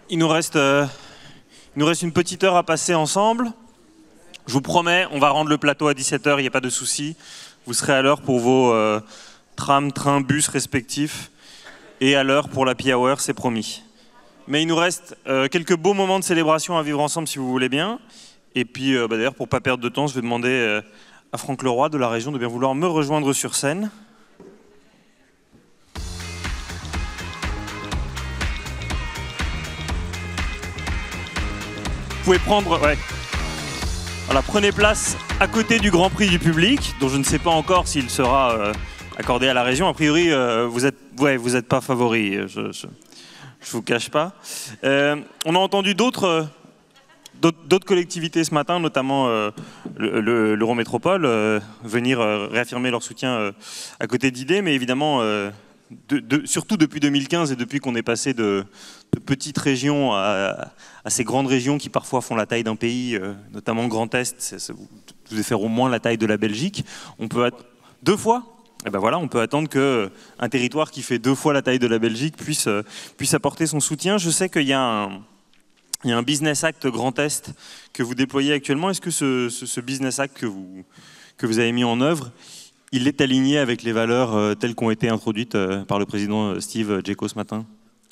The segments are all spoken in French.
il nous reste une petite heure à passer ensemble. Je vous promets, on va rendre le plateau à 17h, il n'y a pas de souci. Vous serez à l'heure pour vos trams, trains, bus respectifs. Et à l'heure pour l'happy hour, c'est promis. Mais il nous reste quelques beaux moments de célébration à vivre ensemble, si vous voulez bien. Et puis, d'ailleurs, pour ne pas perdre de temps, je vais demander à Franck Leroy de la région de bien vouloir me rejoindre sur scène. Vous pouvez prendre... Ouais. Voilà, prenez place à côté du Grand Prix du public, dont je ne sais pas encore s'il sera accordé à la région. A priori, vous êtes pas favori, je vous cache pas. On a entendu d'autres collectivités ce matin, notamment l'Eurométropole, venir réaffirmer leur soutien à côté d'idées, mais évidemment, surtout depuis 2015 et depuis qu'on est passé de petites régions à ces grandes régions qui parfois font la taille d'un pays, notamment Grand Est, vous devez faire au moins la taille de la Belgique. On peut deux fois. Et ben voilà, on peut attendre qu'un territoire qui fait 2 fois la taille de la Belgique puisse apporter son soutien. Je sais qu'il y a un Business Act Grand Est que vous déployez actuellement. Est-ce que ce Business Act que vous avez mis en œuvre, il est aligné avec les valeurs telles qu'ont été introduites par le président Steve Djeko ce matin?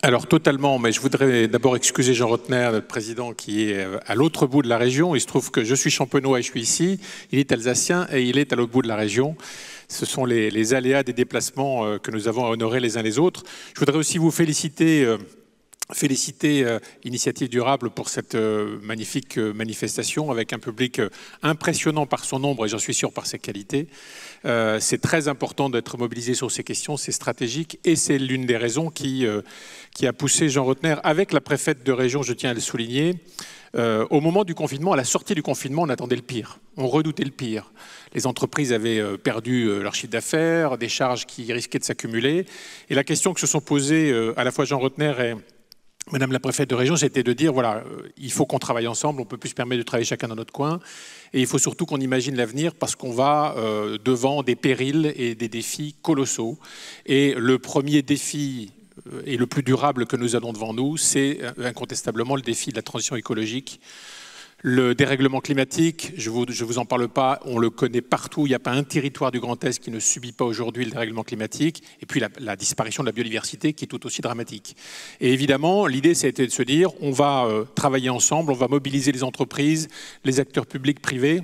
Alors totalement, mais je voudrais d'abord excuser Jean Rotner, notre président, qui est à l'autre bout de la région. Il se trouve que je suis champenois et je suis ici, il est alsacien et il est à l'autre bout de la région. Ce sont les aléas des déplacements que nous avons à honorer les uns les autres. Je voudrais aussi vous féliciter Initiative Durable pour cette magnifique manifestation avec un public impressionnant par son nombre et j'en suis sûr par ses qualités. C'est très important d'être mobilisé sur ces questions, c'est stratégique et c'est l'une des raisons qui a poussé Jean Rotner avec la préfète de région, je tiens à le souligner. Au moment du confinement, à la sortie du confinement, on attendait le pire. On redoutait le pire. Les entreprises avaient perdu leur chiffre d'affaires, des charges qui risquaient de s'accumuler. Et la question que se sont posées à la fois Jean Rotner et Madame la préfète de région, c'était de dire, voilà, il faut qu'on travaille ensemble, on ne peut plus se permettre de travailler chacun dans notre coin. Et il faut surtout qu'on imagine l'avenir parce qu'on va devant des périls et des défis colossaux. Et le premier défi et le plus durable que nous avons devant nous, c'est incontestablement le défi de la transition écologique. Le dérèglement climatique, je vous en parle pas, on le connaît partout. Il n'y a pas un territoire du Grand Est qui ne subit pas aujourd'hui le dérèglement climatique. Et puis la disparition de la biodiversité qui est tout aussi dramatique. Et évidemment, l'idée, c'était de se dire, on va travailler ensemble, on va mobiliser les entreprises, les acteurs publics, privés,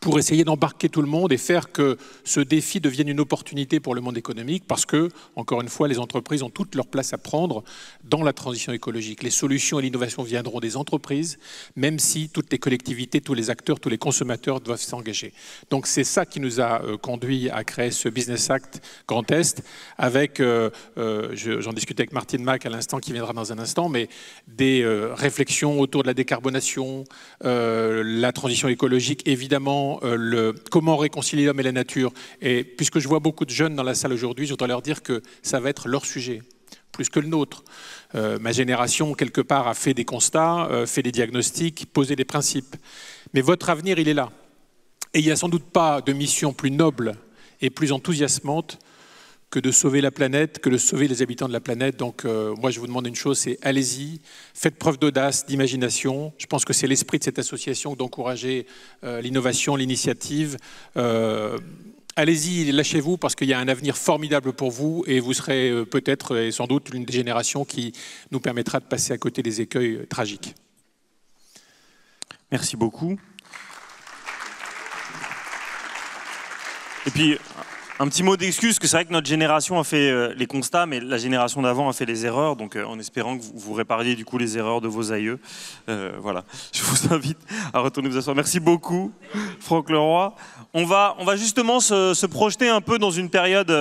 pour essayer d'embarquer tout le monde et faire que ce défi devienne une opportunité pour le monde économique parce que, encore une fois, les entreprises ont toute leur place à prendre dans la transition écologique. Les solutions et l'innovation viendront des entreprises, même si toutes les collectivités, tous les acteurs, tous les consommateurs doivent s'engager. Donc c'est ça qui nous a conduit à créer ce Business Act Grand Est avec, j'en discutais avec Martine Mac à l'instant, qui viendra dans un instant, mais des réflexions autour de la décarbonation, la transition écologique, évidemment, comment réconcilier l'homme et la nature. Et puisque je vois beaucoup de jeunes dans la salle aujourd'hui, je voudrais leur dire que ça va être leur sujet, plus que le nôtre. Ma génération, quelque part, a fait des constats, fait des diagnostics, posé des principes. Mais votre avenir, il est là. Et il n'y a sans doute pas de mission plus noble et plus enthousiasmante que de sauver la planète, que de sauver les habitants de la planète. Donc moi, je vous demande une chose, c'est allez-y, faites preuve d'audace, d'imagination. Je pense que c'est l'esprit de cette association d'encourager l'innovation, l'initiative. Allez-y, lâchez-vous, parce qu'il y a un avenir formidable pour vous et vous serez peut-être et sans doute l'une des générations qui nous permettra de passer à côté des écueils tragiques. Merci beaucoup. Et puis, un petit mot d'excuse, que c'est vrai que notre génération a fait les constats, mais la génération d'avant a fait les erreurs, donc en espérant que vous répariez du coup les erreurs de vos aïeux. Voilà, je vous invite à retourner vous asseoir. Merci beaucoup, Franck Leroy. On va justement se projeter un peu dans une période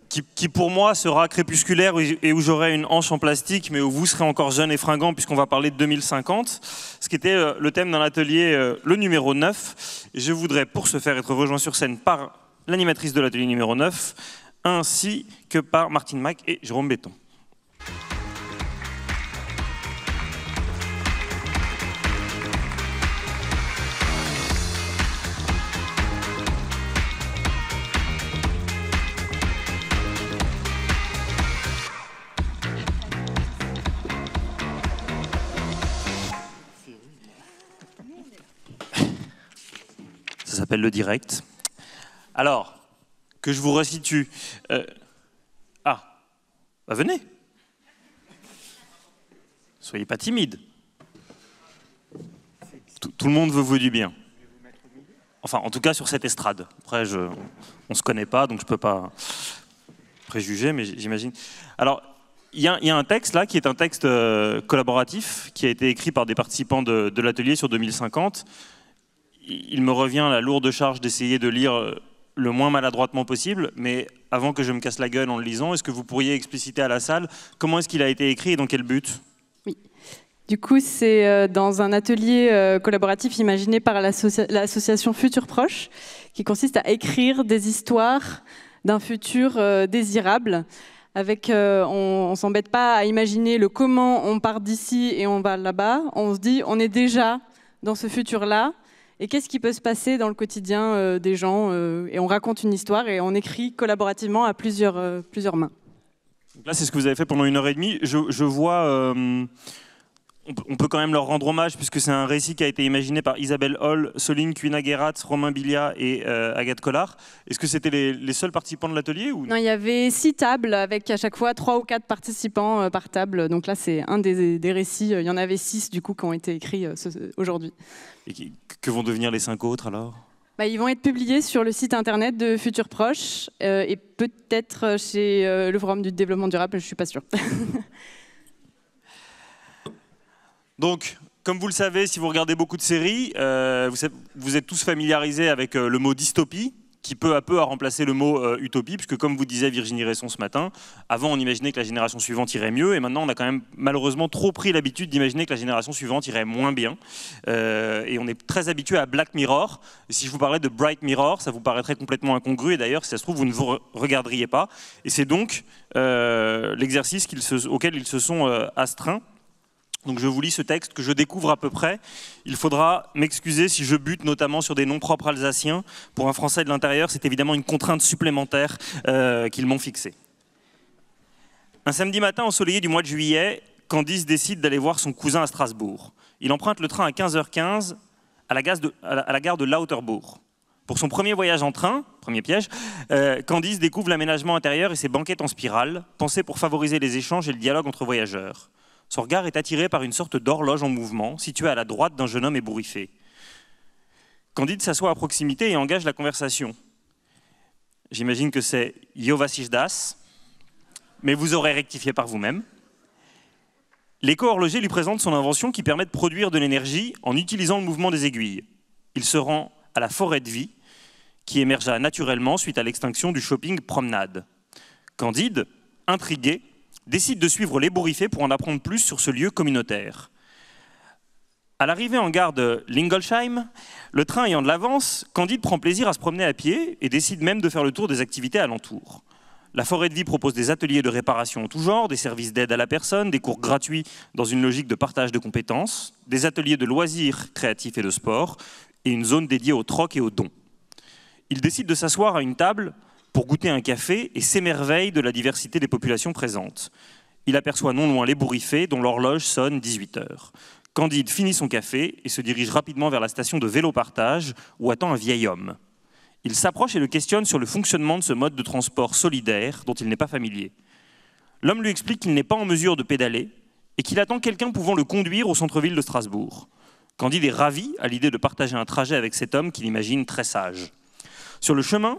qui pour moi sera crépusculaire et où j'aurai une hanche en plastique, mais où vous serez encore jeune et fringant, puisqu'on va parler de 2050, ce qui était le thème d'un atelier, le numéro 9. Et je voudrais, pour ce faire, être rejoint sur scène par l'animatrice de l'atelier numéro 9, ainsi que par Martine Mac et Jérôme Béton. s'appelle le direct. Alors, que je vous resitue. Venez. Soyez pas timide. Tout le monde veut vous du bien. Enfin, en tout cas, sur cette estrade. Après, on se connaît pas, donc je peux pas préjuger, mais j'imagine. Alors, il y a un texte là, qui est un texte collaboratif, qui a été écrit par des participants de l'atelier sur 2050. Il me revient la lourde charge d'essayer de lire le moins maladroitement possible, mais avant que je me casse la gueule en le lisant, est-ce que vous pourriez expliciter à la salle comment est-ce qu'il a été écrit et dans quel but? Oui. Du coup, c'est dans un atelier collaboratif imaginé par l'association Futur Proche, qui consiste à écrire des histoires d'un futur désirable. On ne s'embête pas à imaginer le comment on part d'ici et on va là-bas. On se dit, on est déjà dans ce futur-là. Et qu'est-ce qui peut se passer dans le quotidien des gens et on raconte une histoire et on écrit collaborativement à plusieurs mains. Donc là, c'est ce que vous avez fait pendant 1h30. Je vois... on peut quand même leur rendre hommage puisque c'est un récit qui a été imaginé par Isabelle Hall, Soline Cuina-Guérat, Romain Bilia et Agathe Collard. Est-ce que c'était les seuls participants de l'atelier ou... Non, il y avait 6 tables avec à chaque fois 3 ou 4 participants par table. Donc là, c'est un des récits. Il y en avait 6 du coup qui ont été écrits aujourd'hui. Et que vont devenir les 5 autres alors? Ils vont être publiés sur le site internet de Futur Proche et peut-être chez le Forum du développement durable, je ne suis pas sûre. Donc, comme vous le savez, si vous regardez beaucoup de séries, vous êtes tous familiarisés avec le mot dystopie, qui peu à peu a remplacé le mot utopie, puisque comme vous disait Virginie Resson ce matin, avant on imaginait que la génération suivante irait mieux, et maintenant on a quand même malheureusement trop pris l'habitude d'imaginer que la génération suivante irait moins bien. Et on est très habitué à Black Mirror. Et si je vous parlais de Bright Mirror, ça vous paraîtrait complètement incongru, et d'ailleurs si ça se trouve vous ne vous regarderiez pas. Et c'est donc l'exercice auquel ils se sont astreints. Donc je vous lis ce texte que je découvre à peu près. Il faudra m'excuser si je bute notamment sur des noms propres alsaciens. Pour un Français de l'intérieur, c'est évidemment une contrainte supplémentaire qu'ils m'ont fixée. Un samedi matin ensoleillé du mois de juillet, Candice décide d'aller voir son cousin à Strasbourg. Il emprunte le train à 15h15 à la gare de Lauterbourg. Pour son premier voyage en train, premier piège, Candice découvre l'aménagement intérieur et ses banquettes en spirale, pensées pour favoriser les échanges et le dialogue entre voyageurs. Son regard est attiré par une sorte d'horloge en mouvement, située à la droite d'un jeune homme ébouriffé. Candide s'assoit à proximité et engage la conversation. J'imagine que c'est Jovasiš Das, mais vous aurez rectifié par vous-même. L'éco-horloger lui présente son invention qui permet de produire de l'énergie en utilisant le mouvement des aiguilles. Il se rend à la forêt de vie, qui émergea naturellement suite à l'extinction du shopping Promenade. Candide, intrigué, décide de suivre l'ébouriffé pour en apprendre plus sur ce lieu communautaire. À l'arrivée en gare de Lingolsheim, le train ayant de l'avance, Candide prend plaisir à se promener à pied et décide même de faire le tour des activités alentours. La forêt de vie propose des ateliers de réparation en tout genre, des services d'aide à la personne, des cours gratuits dans une logique de partage de compétences, des ateliers de loisirs créatifs et de sport, et une zone dédiée au troc et aux dons. Il décide de s'asseoir à une table pour goûter un café et s'émerveille de la diversité des populations présentes. Il aperçoit non loin l'ébouriffé dont l'horloge sonne 18h. Candide finit son café et se dirige rapidement vers la station de vélo-partage où attend un vieil homme. Il s'approche et le questionne sur le fonctionnement de ce mode de transport solidaire dont il n'est pas familier. L'homme lui explique qu'il n'est pas en mesure de pédaler et qu'il attend quelqu'un pouvant le conduire au centre-ville de Strasbourg. Candide est ravi à l'idée de partager un trajet avec cet homme qu'il imagine très sage. Sur le chemin,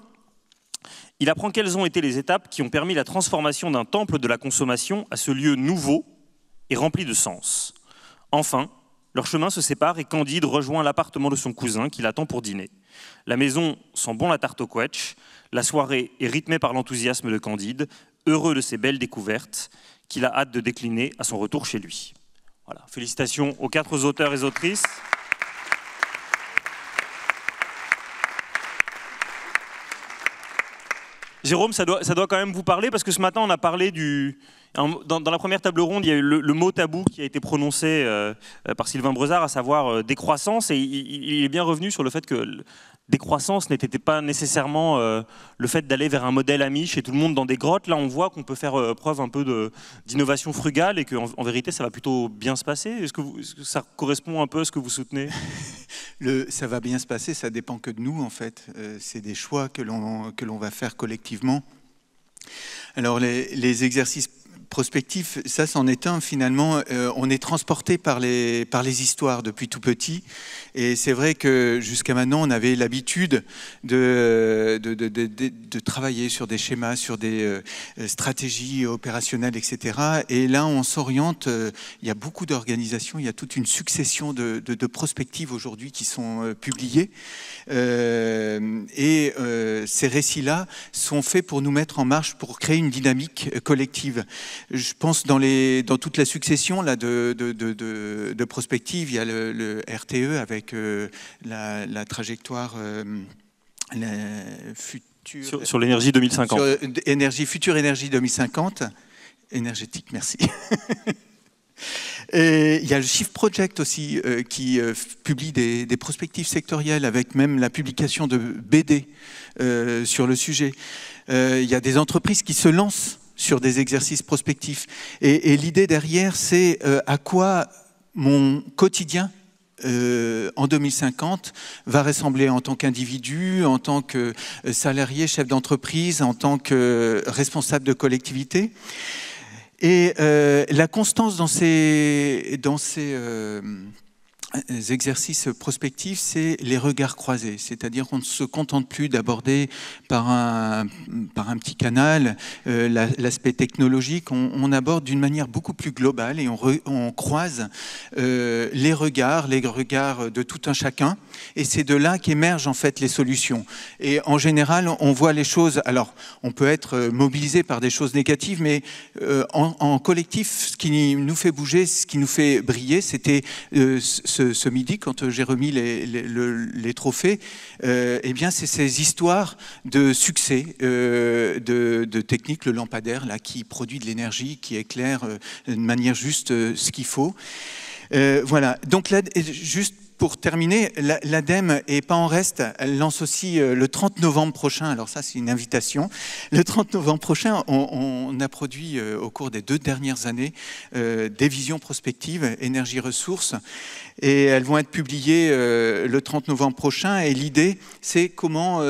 il apprend quelles ont été les étapes qui ont permis la transformation d'un temple de la consommation à ce lieu nouveau et rempli de sens. Enfin, leurs chemins se séparent et Candide rejoint l'appartement de son cousin qui l'attend pour dîner. La maison sent bon la tarte au quetch, la soirée est rythmée par l'enthousiasme de Candide, heureux de ses belles découvertes, qu'il a hâte de décliner à son retour chez lui. Voilà. Félicitations aux 4 auteurs et autrices. Jérôme, ça doit quand même vous parler, parce que ce matin, on a parlé dans la première table ronde, il y a eu le mot tabou qui a été prononcé par Sylvain Brezard, à savoir décroissance, et il est bien revenu sur le fait que décroissance n'était pas nécessairement le fait d'aller vers un modèle Amish chez tout le monde dans des grottes. Là, on voit qu'on peut faire preuve un peu d'innovation frugale et qu'en vérité, ça va plutôt bien se passer. Est-ce que ça correspond un peu à ce que vous soutenez? Ça va bien se passer, ça dépend que de nous, en fait. C'est des choix que l'on va faire collectivement. Alors, les exercices prospectif, ça c'en est un finalement. On est transporté par les histoires depuis tout petit, et c'est vrai que jusqu'à maintenant on avait l'habitude de travailler sur des schémas, sur des stratégies opérationnelles, etc. Et là on s'oriente, il y a beaucoup d'organisations, il y a toute une succession de prospectives aujourd'hui qui sont publiées, et ces récits-là sont faits pour nous mettre en marche, pour créer une dynamique collective. Je pense dans toute la succession là, de prospectives, il y a le RTE avec la trajectoire future... Sur l'énergie 2050. Sur future énergie 2050. Énergétique, merci. Et il y a le Shift Project aussi qui publie des prospectives sectorielles avec même la publication de BD sur le sujet. Il y a des entreprises qui se lancent sur des exercices prospectifs. Et l'idée derrière, c'est à quoi mon quotidien en 2050 va ressembler en tant qu'individu, en tant que salarié, chef d'entreprise, en tant que responsable de collectivité. Et la constance dans ces exercices prospectifs, c'est les regards croisés. C'est-à-dire qu'on ne se contente plus d'aborder par un petit canal l'aspect technologique. On aborde d'une manière beaucoup plus globale et on croise les regards de tout un chacun. Et c'est de là qu'émergent en fait les solutions. Et en général, on voit les choses... Alors, on peut être mobilisé par des choses négatives, mais en collectif, ce qui nous fait bouger, ce qui nous fait briller, c'était ce midi, quand j'ai remis les trophées, eh bien, c'est ces histoires de succès de techniques, le lampadaire là, qui produit de l'énergie, qui éclaire de manière juste ce qu'il faut. Voilà. Donc là, juste pour terminer, l'ADEME n'est pas en reste. Elle lance aussi le 30 novembre prochain, alors ça c'est une invitation. Le 30 novembre prochain, on a produit au cours des 2 dernières années des visions prospectives, énergie-ressources, et elles vont être publiées le 30 novembre prochain. Et l'idée, c'est comment...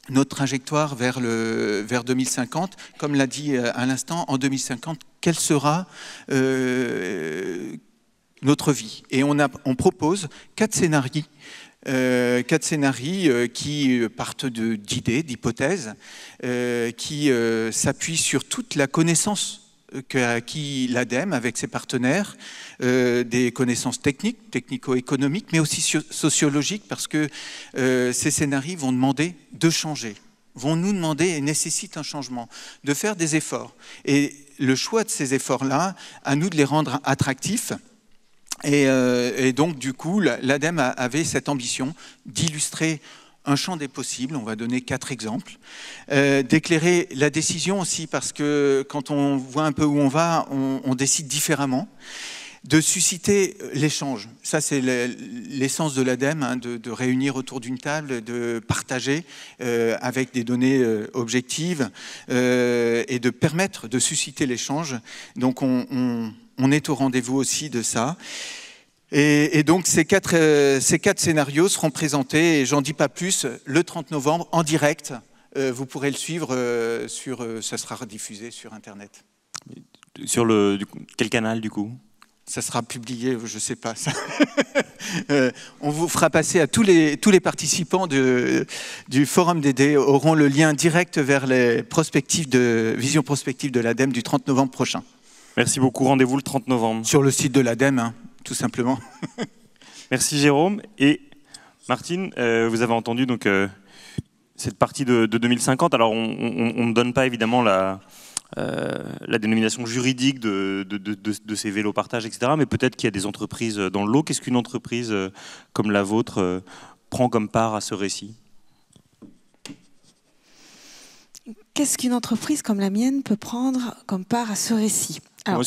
notre trajectoire vers 2050, comme l'a dit à l'instant, en 2050, quelle sera notre vie. Et on propose 4 scénarios, qui partent d'idées, d'hypothèses, qui s'appuient sur toute la connaissance qu'a acquis l'ADEME avec ses partenaires, des connaissances techniques, technico-économiques, mais aussi sociologiques, parce que ces scénarios vont demander de changer, vont nous demander et nécessitent un changement, de faire des efforts. Et le choix de ces efforts-là, à nous de les rendre attractifs. Et donc, du coup, l'ADEME avait cette ambition d'illustrer un champ des possibles, on va donner 4 exemples, d'éclairer la décision aussi, parce que quand on voit un peu où on va, on décide différemment, de susciter l'échange. Ça, c'est l'essence de l'ADEME, hein, de réunir autour d'une table, de partager avec des données objectives et de permettre de susciter l'échange. Donc, on est au rendez-vous aussi de ça. Et donc, ces quatre scénarios seront présentés, et j'en dis pas plus, le 30 novembre, en direct. Vous pourrez le suivre, ça sera rediffusé sur Internet. Sur quel canal, du coup ? Ça sera publié, je ne sais pas. Ça. On vous fera passer à tous les participants du Forum DD auront le lien direct vers les visions prospectives de l'ADEME du 30 novembre prochain. Merci beaucoup. Rendez-vous le 30 novembre. Sur le site de l'ADEME, hein, tout simplement. Merci Jérôme. Et Martine, vous avez entendu donc, cette partie de 2050. Alors, on ne donne pas évidemment la dénomination juridique de ces vélos partage, etc. Mais peut-être qu'il y a des entreprises dans le lot. Qu'est-ce qu'une entreprise comme la vôtre prend comme part à ce récit ? Qu'est-ce qu'une entreprise comme la mienne peut prendre comme part à ce récit ? Comment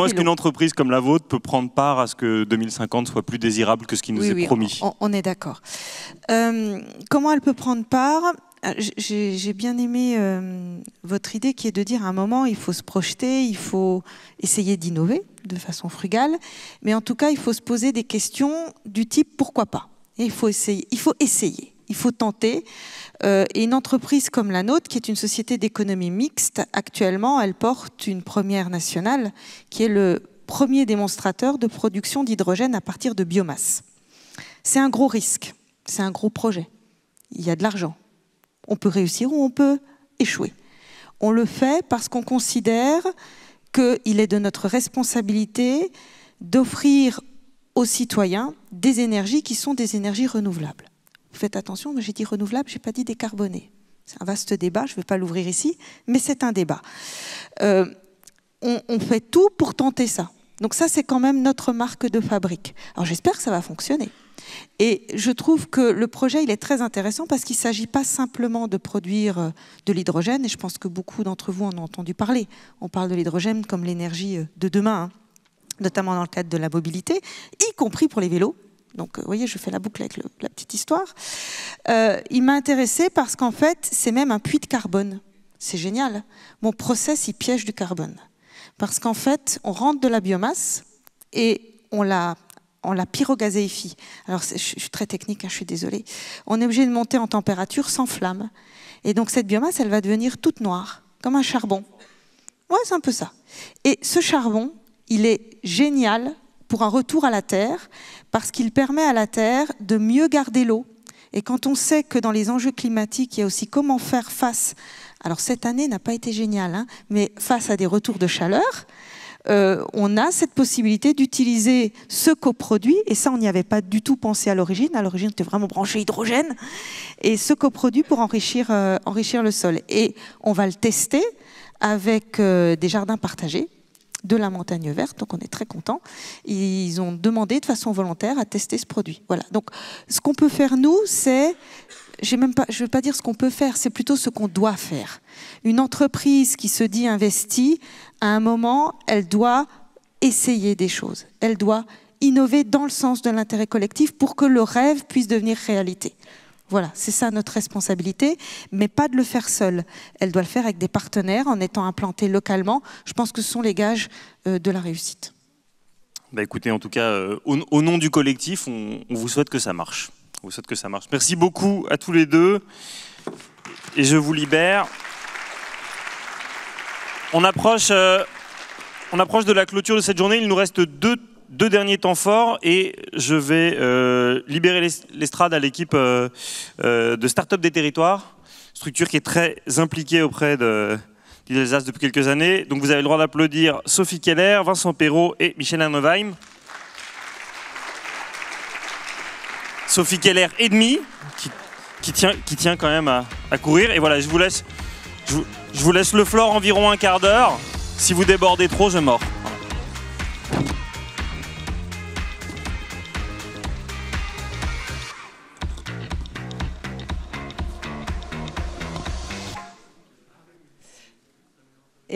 est-ce qu'une entreprise comme la vôtre peut prendre part à ce que 2050 soit plus désirable que ce qui nous est promis? On est d'accord. Comment elle peut prendre part? J'ai bien aimé votre idée qui est de dire à un moment, il faut se projeter, il faut essayer d'innover de façon frugale, mais en tout cas, il faut se poser des questions du type « pourquoi pas ?» Et il faut essayer, il faut tenter. Et une entreprise comme la nôtre, qui est une société d'économie mixte, actuellement, elle porte une première nationale, qui est le premier démonstrateur de production d'hydrogène à partir de biomasse. C'est un gros risque, c'est un gros projet. Il y a de l'argent. On peut réussir ou on peut échouer. On le fait parce qu'on considère qu'il est de notre responsabilité d'offrir aux citoyens des énergies qui sont des énergies renouvelables. Faites attention, j'ai dit renouvelable, je n'ai pas dit décarboné. C'est un vaste débat, je ne vais pas l'ouvrir ici, mais c'est un débat. On fait tout pour tenter ça. Donc ça, c'est quand même notre marque de fabrique. Alors j'espère que ça va fonctionner. Et je trouve que le projet, il est très intéressant parce qu'il ne s'agit pas simplement de produire de l'hydrogène, et je pense que beaucoup d'entre vous en ont entendu parler. On parle de l'hydrogène comme l'énergie de demain, hein, notamment dans le cadre de la mobilité, y compris pour les vélos. Donc, vous voyez, je fais la boucle avec la petite histoire. Il m'a intéressé parce qu'en fait, c'est même un puits de carbone. C'est génial. Mon process, il piège du carbone. Parce qu'en fait, on rentre de la biomasse et on la pyrogazéifie. Alors, je suis très technique, hein, je suis désolée. On est obligé de monter en température sans flamme. Et donc, cette biomasse, elle va devenir toute noire, comme un charbon. Ouais, c'est un peu ça. Et ce charbon, il est génial pour un retour à la Terre, parce qu'il permet à la Terre de mieux garder l'eau. Et quand on sait que dans les enjeux climatiques, il y a aussi comment faire face, alors cette année n'a pas été géniale, hein, mais face à des retours de chaleur, on a cette possibilité d'utiliser ce coproduit, et ça on n'y avait pas du tout pensé à l'origine. À l'origine, c'était vraiment branché hydrogène, et ce coproduit pour enrichir le sol. Et on va le tester avec des jardins partagés de la Montagne Verte, donc on est très contents. Ils ont demandé de façon volontaire à tester ce produit. Voilà. Donc, ce qu'on peut faire, nous, c'est... je ne veux pas dire ce qu'on peut faire, c'est plutôt ce qu'on doit faire. Une entreprise qui se dit investie, à un moment, elle doit essayer des choses. Elle doit innover dans le sens de l'intérêt collectif pour que le rêve puisse devenir réalité. Voilà, c'est ça notre responsabilité, mais pas de le faire seule. Elle doit le faire avec des partenaires, en étant implantée localement. Je pense que ce sont les gages de la réussite. Bah écoutez, en tout cas, au nom du collectif, on vous souhaite que ça marche. On vous souhaite que ça marche. Merci beaucoup à tous les deux. Et je vous libère. On approche de la clôture de cette journée. Il nous reste deux derniers temps forts et je vais libérer l'estrade à l'équipe de Start-up des territoires, structure qui est très impliquée auprès de l'Alsace depuis quelques années. Donc vous avez le droit d'applaudir Sophie Keller, Vincent Perrault et Michel Arnovheim. Sophie Keller et demi, qui tient quand même à courir. Et voilà, je vous laisse le floor environ un quart d'heure. Si vous débordez trop, je mords.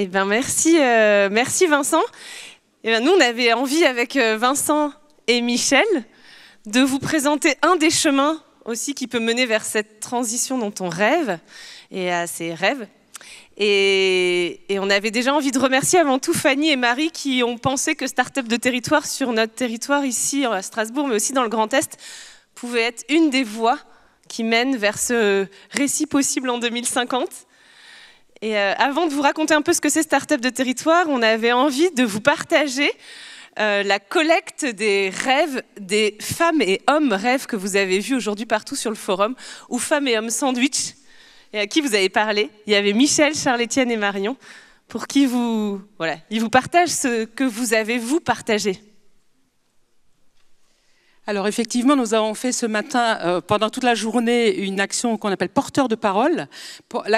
Eh ben merci Vincent. Eh ben nous, on avait envie avec Vincent et Michel de vous présenter un des chemins aussi qui peut mener vers cette transition dont on rêve et à ces rêves. Et on avait déjà envie de remercier avant tout Fanny et Marie qui ont pensé que Start-up de territoire sur notre territoire ici à Strasbourg, mais aussi dans le Grand Est, pouvait être une des voies qui mènent vers ce récit possible en 2050. Et avant de vous raconter un peu ce que c'est Start-up de territoire, on avait envie de vous partager la collecte des rêves des femmes et hommes rêves que vous avez vus aujourd'hui partout sur le forum, ou femmes et hommes sandwich, et à qui vous avez parlé. Il y avait Michel, Charles-Étienne et Marion, pour qui ils vous partagent ce que vous avez vous partagé. Alors effectivement, nous avons fait ce matin, pendant toute la journée, une action qu'on appelle porteur de parole.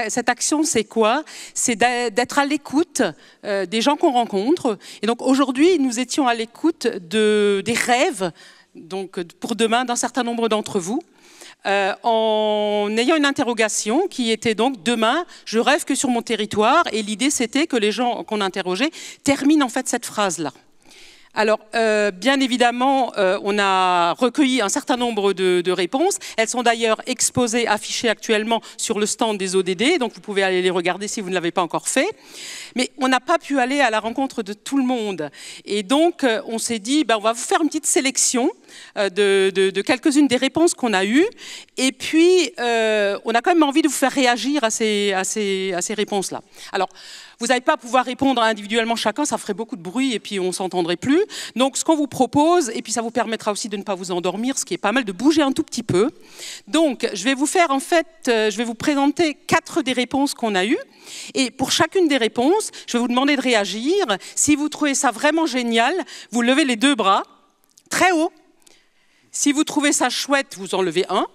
Cette action, c'est quoi? C'est d'être à l'écoute des gens qu'on rencontre. Et donc aujourd'hui, nous étions à l'écoute des rêves donc, pour demain d'un certain nombre d'entre vous. en ayant une interrogation qui était donc « Demain, je rêve que sur mon territoire ». Et l'idée, c'était que les gens qu'on interrogeait terminent en fait cette phrase-là. Alors, bien évidemment, on a recueilli un certain nombre de réponses. Elles sont d'ailleurs exposées, affichées actuellement sur le stand des ODD, donc vous pouvez aller les regarder si vous ne l'avez pas encore fait. Mais on n'a pas pu aller à la rencontre de tout le monde. Et donc, on s'est dit, on va vous faire une petite sélection de quelques-unes des réponses qu'on a eues. Et puis, on a quand même envie de vous faire réagir à ces réponses-là. Alors, vous n'allez pas pouvoir répondre individuellement chacun, ça ferait beaucoup de bruit et puis on ne s'entendrait plus. Donc ce qu'on vous propose, et puis ça vous permettra aussi de ne pas vous endormir, ce qui est pas mal, de bouger un tout petit peu. Donc je vais vous faire en fait, je vais vous présenter 4 des réponses qu'on a eues. Et pour chacune des réponses, je vais vous demander de réagir. Si vous trouvez ça vraiment génial, vous levez les 2 bras, très haut. Si vous trouvez ça chouette, vous en levez un.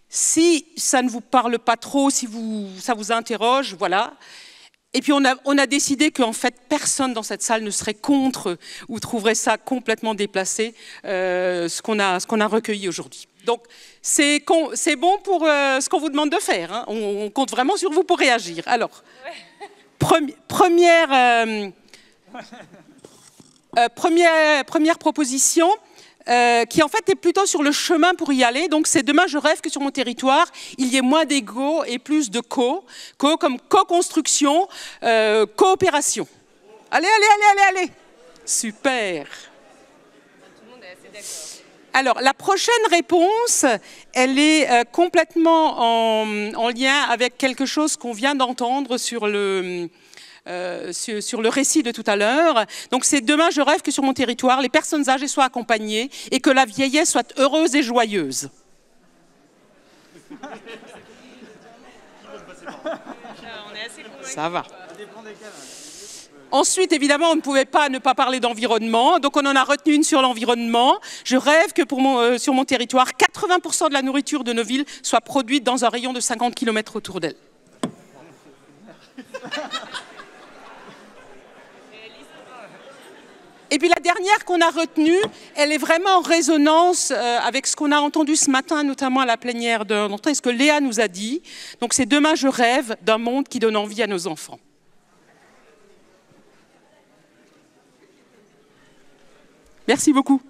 Si ça ne vous parle pas trop, si ça vous interroge, voilà. Et puis on a décidé qu'en fait personne dans cette salle ne serait contre ou trouverait ça complètement déplacé, ce qu'on a recueilli aujourd'hui. Donc c'est bon pour ce qu'on vous demande de faire, hein. On compte vraiment sur vous pour réagir. Alors, première proposition, qui en fait est plutôt sur le chemin pour y aller. Donc c'est demain, je rêve que sur mon territoire, il y ait moins d'égo et plus de co comme co-construction, coopération. Allez. Super. Tout le monde est assez d'accord. Alors, la prochaine réponse, elle est complètement en lien avec quelque chose qu'on vient d'entendre sur le récit de tout à l'heure. Donc c'est demain, je rêve que sur mon territoire, les personnes âgées soient accompagnées et que la vieillesse soit heureuse et joyeuse. Ça va. Ensuite, évidemment, on ne pouvait pas ne pas parler d'environnement, donc on en a retenu une sur l'environnement. Je rêve que sur mon territoire, 80% de la nourriture de nos villes soit produite dans un rayon de 50 km autour d'elle. Et puis la dernière qu'on a retenue, elle est vraiment en résonance avec ce qu'on a entendu ce matin, notamment à la plénière d'entrée, ce que Léa nous a dit. Donc c'est demain, je rêve d'un monde qui donne envie à nos enfants. Merci beaucoup.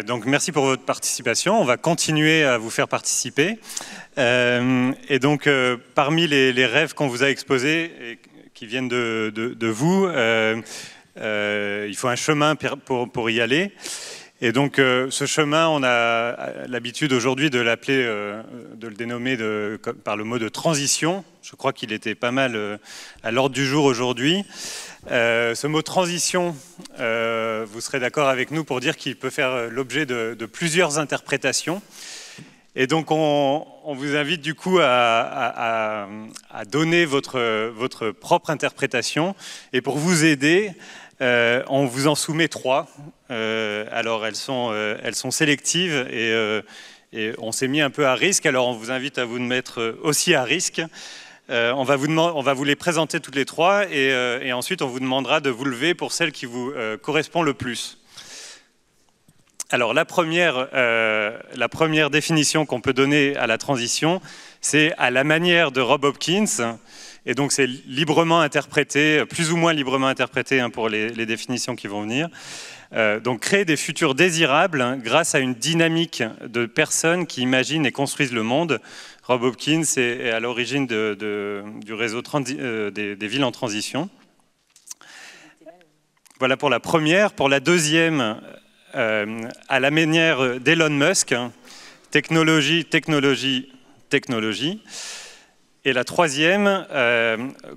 Donc merci pour votre participation. On va continuer à vous faire participer. Et donc parmi les rêves qu'on vous a exposés et qui viennent de vous, il faut un chemin pour y aller. Et donc ce chemin, on a l'habitude aujourd'hui de l'appeler, de le dénommer par le mot de transition. Je crois qu'il était pas mal à l'ordre du jour aujourd'hui. Ce mot transition, vous serez d'accord avec nous pour dire qu'il peut faire l'objet de plusieurs interprétations. Et donc on vous invite du coup à donner votre propre interprétation. Et pour vous aider, on vous en soumet 3. Alors elles sont sélectives et on s'est mis un peu à risque. Alors on vous invite à vous mettre aussi à risque. On va vous les présenter toutes les 3 et ensuite on vous demandera de vous lever pour celle qui vous correspond le plus. Alors la première définition qu'on peut donner à la transition, c'est à la manière de Rob Hopkins. Et donc c'est librement interprété, plus ou moins librement interprété pour les définitions qui vont venir. Donc créer des futurs désirables grâce à une dynamique de personnes qui imaginent et construisent le monde. Rob Hopkins est à l'origine du réseau des villes en transition. Voilà pour la première. Pour la deuxième, à la manière d'Elon Musk, technologie. Et la troisième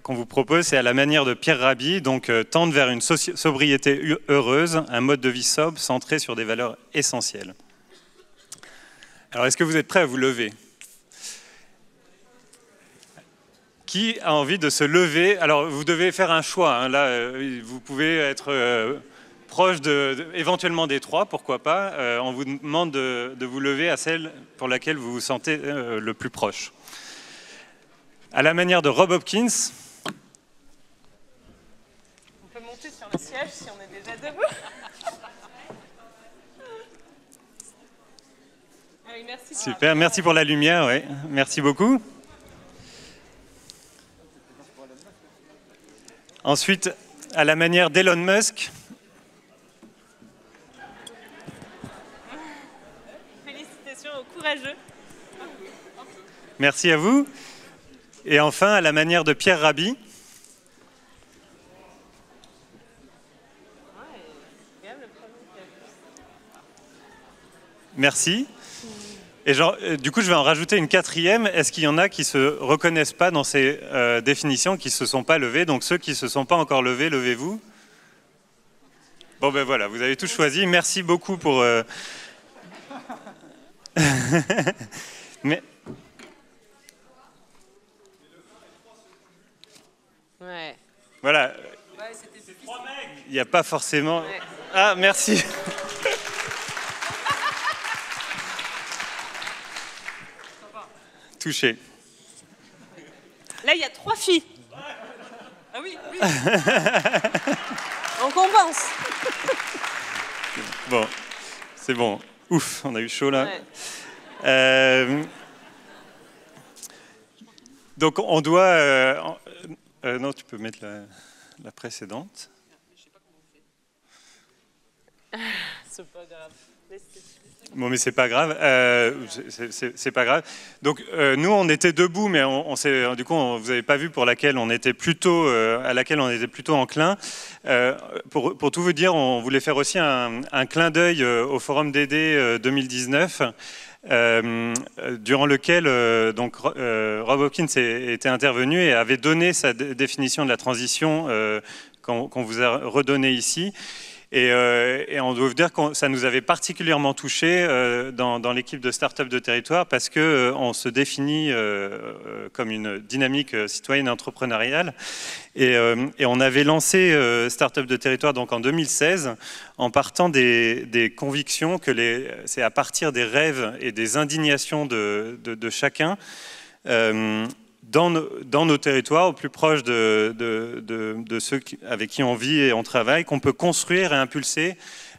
qu'on vous propose, c'est à la manière de Pierre Rabhi, donc tendre vers une sobriété heureuse, un mode de vie sobre centré sur des valeurs essentielles. Alors, est-ce que vous êtes prêts à vous lever ? Qui a envie de se lever? Alors, vous devez faire un choix. Hein. Là, vous pouvez être proche éventuellement des 3, pourquoi pas. On vous demande de vous lever à celle pour laquelle vous vous sentez le plus proche. à la manière de Rob Hopkins. On peut monter sur le siège si on est déjà debout. Oui, merci. Super, merci pour la lumière, ouais. Merci beaucoup. Ensuite, à la manière d'Elon Musk. Félicitations aux courageux. Merci à vous. Et enfin, à la manière de Pierre Rabhi. Merci. Et du coup, je vais en rajouter une quatrième. Est-ce qu'il y en a qui ne se reconnaissent pas dans ces définitions, qui ne se sont pas levés? Donc ceux qui ne se sont pas encore levés, levez-vous. Bon ben voilà, vous avez tous choisi. Merci beaucoup pour... Mais... Ouais. Voilà. Il n'y a pas forcément... Ouais. Ah, merci. Touché. Là, il y a 3 filles. Ah oui, oui. On compense. Bon, c'est bon. Ouf, on a eu chaud là. Ouais. Donc on doit... non, tu peux mettre la précédente. C'est pas grave. Bon, mais c'est pas grave. C'est pas grave. Donc, nous, on était debout, mais du coup, vous n'avez pas vu pour laquelle on était plutôt, à laquelle on était plutôt enclin. Pour tout vous dire, on voulait faire aussi un clin d'œil au Forum DD 2019. Durant lequel donc, Rob Hopkins était intervenu et avait donné sa définition de la transition qu'on vous a redonnée ici. Et on doit vous dire que ça nous avait particulièrement touché dans l'équipe de Start-up de territoire parce qu'on se définit comme une dynamique citoyenne entrepreneuriale. Et on avait lancé Start-up de territoire donc en 2016 en partant des convictions que c'est à partir des rêves et des indignations de chacun dans nos territoires, au plus proche de ceux avec qui on vit et on travaille, qu'on peut construire et impulser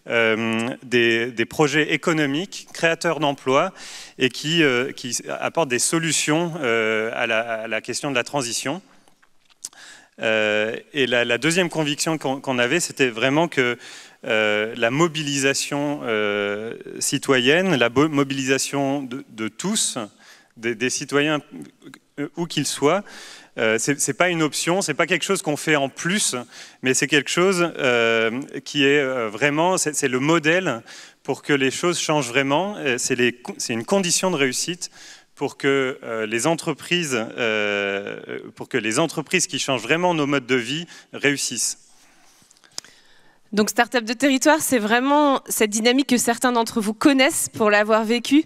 des projets économiques, créateurs d'emplois et qui apportent des solutions à la question de la transition. Et la deuxième conviction qu'on avait, c'était vraiment que la mobilisation citoyenne, la mobilisation de tous, des citoyens, où qu'ils soient, c'est pas une option, c'est pas quelque chose qu'on fait en plus, mais c'est quelque chose qui est vraiment, c'est le modèle pour que les choses changent vraiment. C'est une condition de réussite pour que les entreprises qui changent vraiment nos modes de vie réussissent. Donc Start-up de territoire, c'est vraiment cette dynamique que certains d'entre vous connaissent pour l'avoir vécu,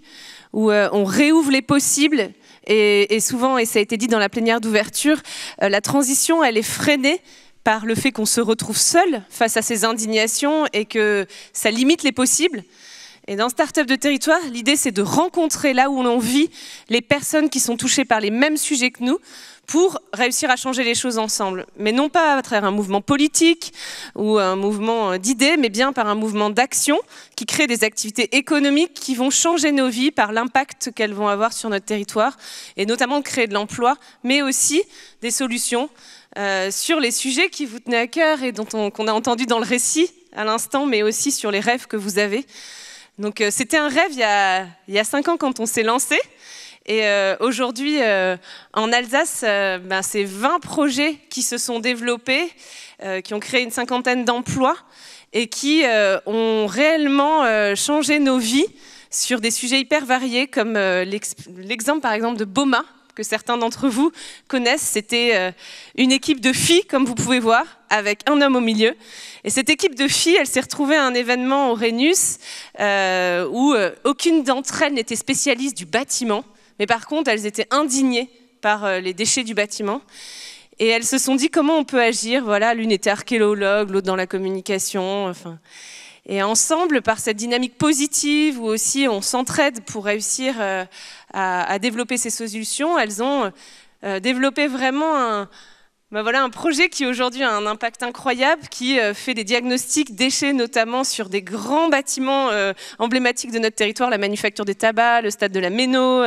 où on réouvre les possibles. Et souvent, et ça a été dit dans la plénière d'ouverture, la transition, elle est freinée par le fait qu'on se retrouve seul face à ces indignations et que ça limite les possibles. Et dans Start-up de territoire, l'idée, c'est de rencontrer là où l'on vit les personnes qui sont touchées par les mêmes sujets que nous pour réussir à changer les choses ensemble. Mais non pas à travers un mouvement politique ou un mouvement d'idées, mais bien par un mouvement d'action qui crée des activités économiques qui vont changer nos vies par l'impact qu'elles vont avoir sur notre territoire, et notamment de créer de l'emploi, mais aussi des solutions sur les sujets qui vous tenaient à cœur et qu'on a entendu dans le récit à l'instant, mais aussi sur les rêves que vous avez. Donc c'était un rêve il y a 5 ans quand on s'est lancé. Et aujourd'hui, en Alsace, c'est 20 projets qui se sont développés, qui ont créé une 50aine d'emplois et qui ont réellement changé nos vies sur des sujets hyper variés, comme l'exemple par exemple de Boma, que certains d'entre vous connaissent. C'était une équipe de filles, comme vous pouvez voir, avec un homme au milieu. Et cette équipe de filles, elle s'est retrouvée à un événement au Rhenus où aucune d'entre elles n'était spécialiste du bâtiment. Mais par contre, elles étaient indignées par les déchets du bâtiment. Et elles se sont dit comment on peut agir. Voilà, l'une était archéologue, l'autre dans la communication. Enfin. Et ensemble, par cette dynamique positive, où aussi on s'entraide pour réussir à développer ces solutions, elles ont développé vraiment un projet qui aujourd'hui a un impact incroyable, qui fait des diagnostics déchets notamment sur des grands bâtiments emblématiques de notre territoire, la manufacture des tabacs, le stade de la Méno,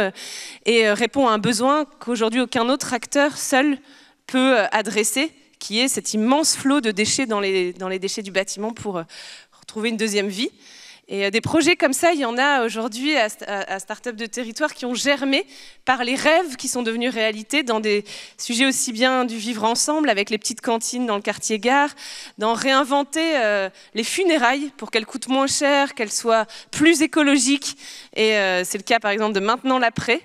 et répond à un besoin qu'aujourd'hui aucun autre acteur seul peut adresser, qui est cet immense flot de déchets dans les déchets du bâtiment pour retrouver une deuxième vie. Et des projets comme ça, il y en a aujourd'hui à Start-up de territoire qui ont germé par les rêves qui sont devenus réalité dans des sujets aussi bien du vivre ensemble avec les petites cantines dans le quartier Gare, dans réinventer les funérailles pour qu'elles coûtent moins cher, qu'elles soient plus écologiques. Et c'est le cas par exemple de Maintenant l'après,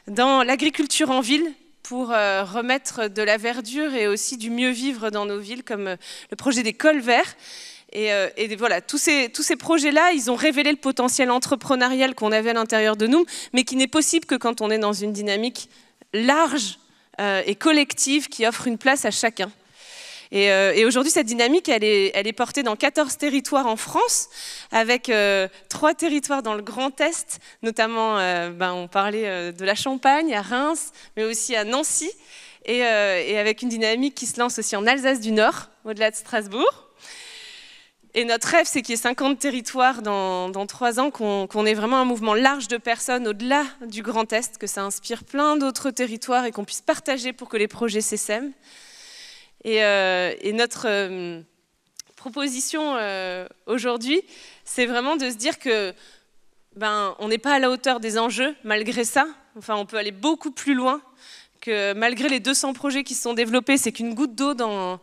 dans l'agriculture en ville, pour remettre de la verdure et aussi du mieux vivre dans nos villes, comme le projet des cols verts. Et voilà, tous ces projets-là, ils ont révélé le potentiel entrepreneurial qu'on avait à l'intérieur de nous, mais qui n'est possible que quand on est dans une dynamique large et collective qui offre une place à chacun. Et aujourd'hui, cette dynamique, elle est portée dans 14 territoires en France, avec 3 territoires dans le Grand Est, notamment, on parlait de la Champagne, à Reims, mais aussi à Nancy, et avec une dynamique qui se lance aussi en Alsace du Nord, au-delà de Strasbourg. Et notre rêve, c'est qu'il y ait 50 territoires dans 3 ans, qu'on ait vraiment un mouvement large de personnes au-delà du Grand Est, que ça inspire plein d'autres territoires et qu'on puisse partager pour que les projets s'essaiment. Et notre proposition aujourd'hui, c'est vraiment de se dire que on n'est pas à la hauteur des enjeux, malgré ça. Enfin, on peut aller beaucoup plus loin, que malgré les 200 projets qui se sont développés, c'est qu'une goutte d'eau dans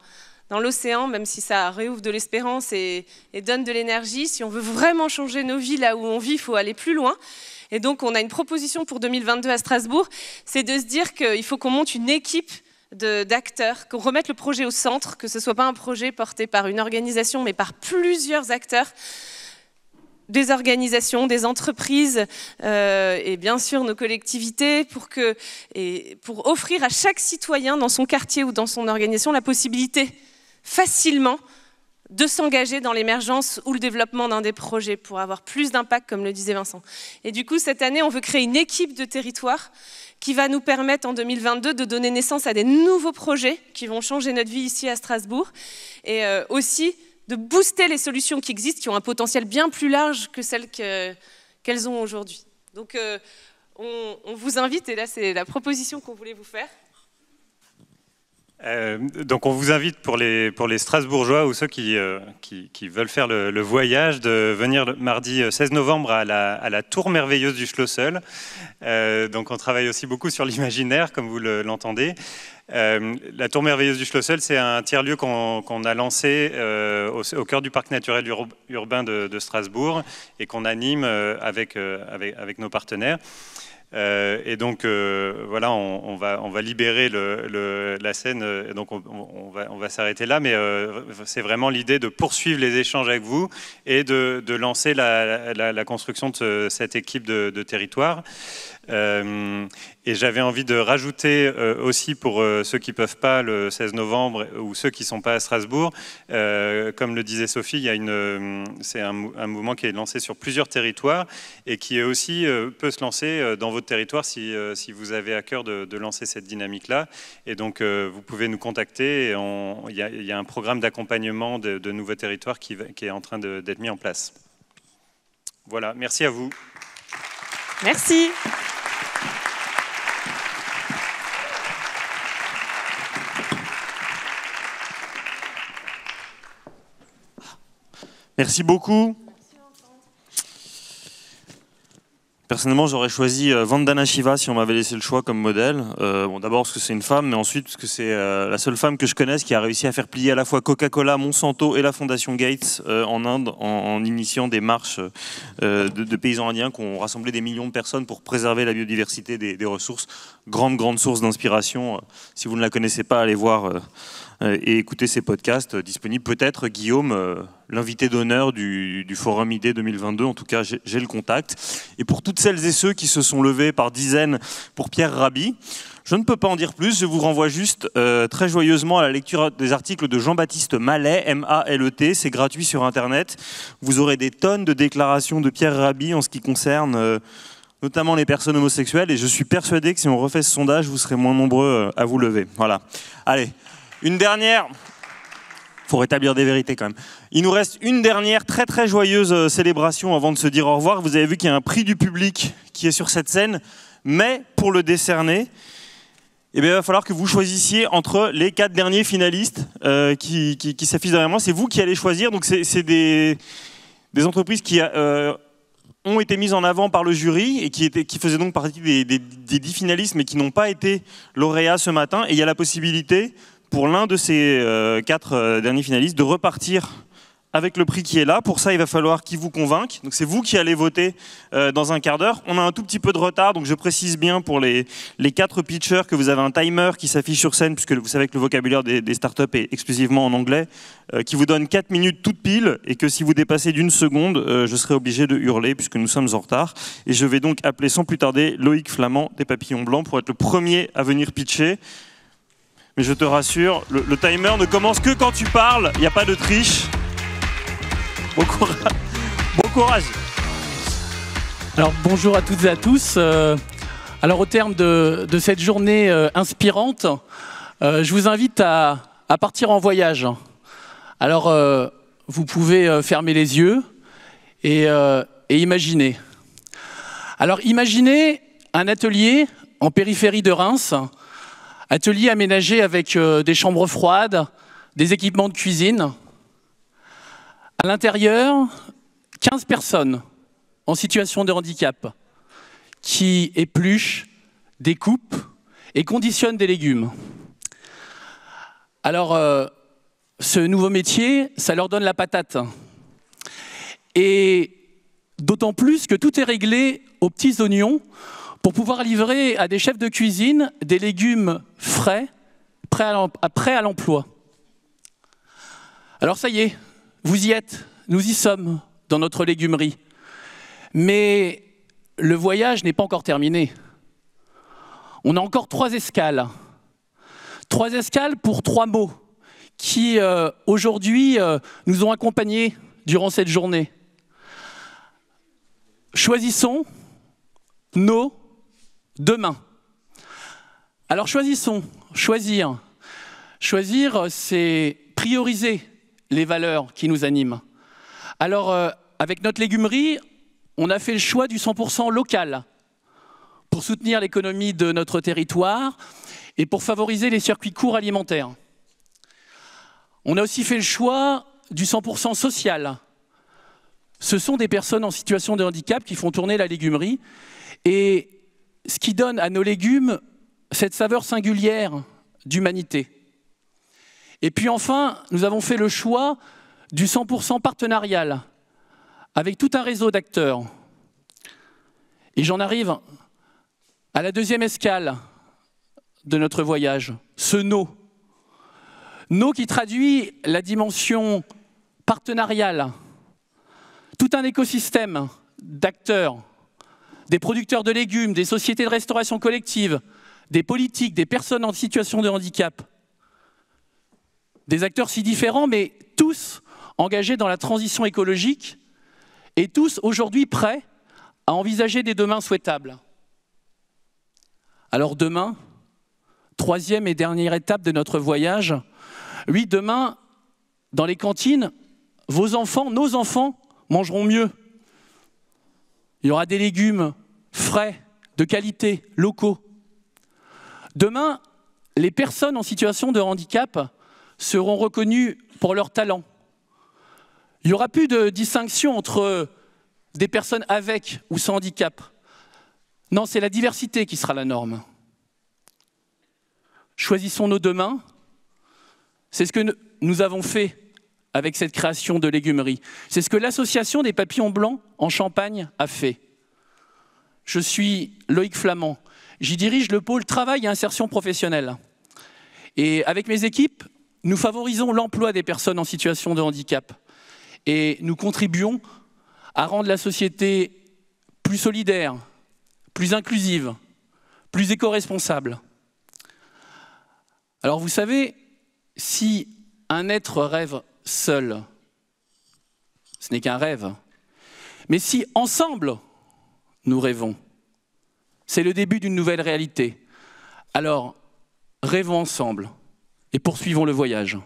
l'océan, même si ça réouvre de l'espérance et donne de l'énergie. Si on veut vraiment changer nos vies là où on vit, il faut aller plus loin. Et donc, on a une proposition pour 2022 à Strasbourg, c'est de se dire qu'il faut qu'on monte une équipe d'acteurs, qu'on remette le projet au centre, que ce ne soit pas un projet porté par une organisation, mais par plusieurs acteurs, des organisations, des entreprises et bien sûr nos collectivités, pour offrir à chaque citoyen dans son quartier ou dans son organisation la possibilité facilement de s'engager dans l'émergence ou le développement d'un des projets pour avoir plus d'impact, comme le disait Vincent. Et du coup, cette année, on veut créer une équipe de territoire qui va nous permettre en 2022 de donner naissance à des nouveaux projets qui vont changer notre vie ici à Strasbourg, et aussi de booster les solutions qui existent, qui ont un potentiel bien plus large que celles qu'elles ont aujourd'hui. Donc on vous invite, et là c'est la proposition qu'on voulait vous faire. Donc on vous invite pour les Strasbourgeois ou ceux qui veulent faire le voyage de venir le mardi 16 novembre à la Tour Merveilleuse du Schlossel. Donc on travaille aussi beaucoup sur l'imaginaire, comme vous l'entendez. La Tour Merveilleuse du Schlossel, c'est un tiers-lieu qu'on a lancé au cœur du parc naturel urbain de Strasbourg et qu'on anime avec nos partenaires. Et donc voilà, on va libérer la scène, donc on va s'arrêter là, mais c'est vraiment l'idée de poursuivre les échanges avec vous et de lancer la construction de cette équipe de territoire. Et j'avais envie de rajouter aussi pour ceux qui ne peuvent pas le 16 novembre ou ceux qui ne sont pas à Strasbourg, comme le disait Sophie, c'est un mouvement qui est lancé sur plusieurs territoires et qui est aussi peut se lancer dans votre territoire si vous avez à cœur de lancer cette dynamique-là. Et donc vous pouvez nous contacter. Il y a un programme d'accompagnement de nouveaux territoires qui est en train d'être mis en place. Voilà, merci à vous. Merci. Merci beaucoup. Personnellement, j'aurais choisi Vandana Shiva si on m'avait laissé le choix comme modèle. Bon, d'abord parce que c'est une femme, mais ensuite parce que c'est la seule femme que je connaisse qui a réussi à faire plier à la fois Coca-Cola, Monsanto et la Fondation Gates en Inde en initiant des marches de paysans indiens qui ont rassemblé des millions de personnes pour préserver la biodiversité des ressources. Grande source d'inspiration. Si vous ne la connaissez pas, allez voir et écouter ces podcasts disponibles. Peut-être, Guillaume, l'invité d'honneur du Forum ID 2022. En tout cas, j'ai le contact. Et pour toutes celles et ceux qui se sont levés par dizaines pour Pierre Rabhi, je ne peux pas en dire plus. Je vous renvoie juste très joyeusement à la lecture des articles de Jean-Baptiste Malet, M-A-L-E-T. C'est gratuit sur Internet. Vous aurez des tonnes de déclarations de Pierre Rabhi en ce qui concerne notamment les personnes homosexuelles, et je suis persuadé que si on refait ce sondage, vous serez moins nombreux à vous lever. Voilà. Allez, une dernière. Faut rétablir des vérités quand même. Il nous reste une dernière très très joyeuse célébration avant de se dire au revoir. Vous avez vu qu'il y a un prix du public qui est sur cette scène, mais pour le décerner, eh bien, il va falloir que vous choisissiez entre les 4 derniers finalistes qui s'affichent derrière moi. C'est vous qui allez choisir. Donc c'est des entreprises qui ont été mises en avant par le jury et qui faisaient donc partie des 10 finalistes, mais qui n'ont pas été lauréats ce matin. Et il y a la possibilité pour l'un de ces 4 derniers finalistes de repartir avec le prix qui est là. Pour ça, il va falloir qu'il vous convainque. Donc c'est vous qui allez voter dans un quart d'heure. On a un tout petit peu de retard, donc je précise bien pour les 4 pitchers que vous avez un timer qui s'affiche sur scène, puisque vous savez que le vocabulaire des startups est exclusivement en anglais, qui vous donne 4 minutes toutes pile, et que si vous dépassez d'1 seconde, je serai obligé de hurler, puisque nous sommes en retard. Et je vais donc appeler sans plus tarder Loïc Flamand des Papillons Blancs pour être le premier à venir pitcher. Mais je te rassure, le timer ne commence que quand tu parles, il n'y a pas de triche. Bon courage. Bon courage. Alors bonjour à toutes et à tous. Alors au terme de cette journée inspirante, je vous invite à partir en voyage. Alors vous pouvez fermer les yeux et imaginer. Alors imaginez un atelier en périphérie de Reims, atelier aménagé avec des chambres froides, des équipements de cuisine. À l'intérieur, 15 personnes en situation de handicap qui épluchent, découpent et conditionnent des légumes. Alors, ce nouveau métier, ça leur donne la patate. Et d'autant plus que tout est réglé aux petits oignons pour pouvoir livrer à des chefs de cuisine des légumes frais, prêts à l'emploi. Alors ça y est, vous y êtes, nous y sommes dans notre légumerie. Mais le voyage n'est pas encore terminé. On a encore 3 escales. 3 escales pour 3 mots qui, aujourd'hui, nous ont accompagnés durant cette journée. Choisissons nos demain. Alors choisissons, choisir. Choisir, c'est prioriser les valeurs qui nous animent. Alors, avec notre légumerie, on a fait le choix du 100% local pour soutenir l'économie de notre territoire et pour favoriser les circuits courts alimentaires. On a aussi fait le choix du 100% social. Ce sont des personnes en situation de handicap qui font tourner la légumerie et ce qui donne à nos légumes cette saveur singulière d'humanité. Et puis enfin, nous avons fait le choix du 100% partenarial, avec tout un réseau d'acteurs. Et j'en arrive à la 2e escale de notre voyage, ce no. No qui traduit la dimension partenariale, tout un écosystème d'acteurs, des producteurs de légumes, des sociétés de restauration collective, des politiques, des personnes en situation de handicap. Des acteurs si différents, mais tous engagés dans la transition écologique et tous aujourd'hui prêts à envisager des demains souhaitables. Alors demain, 3e et dernière étape de notre voyage, oui, demain, dans les cantines, vos enfants, nos enfants, mangeront mieux. Il y aura des légumes frais, de qualité, locaux. Demain, les personnes en situation de handicap seront reconnues pour leur talent. Il n'y aura plus de distinction entre des personnes avec ou sans handicap. Non, c'est la diversité qui sera la norme. Choisissons nos demain. C'est ce que nous avons fait avec cette création de légumerie. C'est ce que l'association des Papillons Blancs en Champagne a fait. Je suis Loïc Flamand. J'y dirige le pôle travail et insertion professionnelle. Et avec mes équipes, nous favorisons l'emploi des personnes en situation de handicap. Et nous contribuons à rendre la société plus solidaire, plus inclusive, plus éco-responsable. Alors vous savez, si un être rêve seul, ce n'est qu'un rêve. Mais si ensemble, nous rêvons, c'est le début d'une nouvelle réalité. Alors, rêvons ensemble et poursuivons le voyage.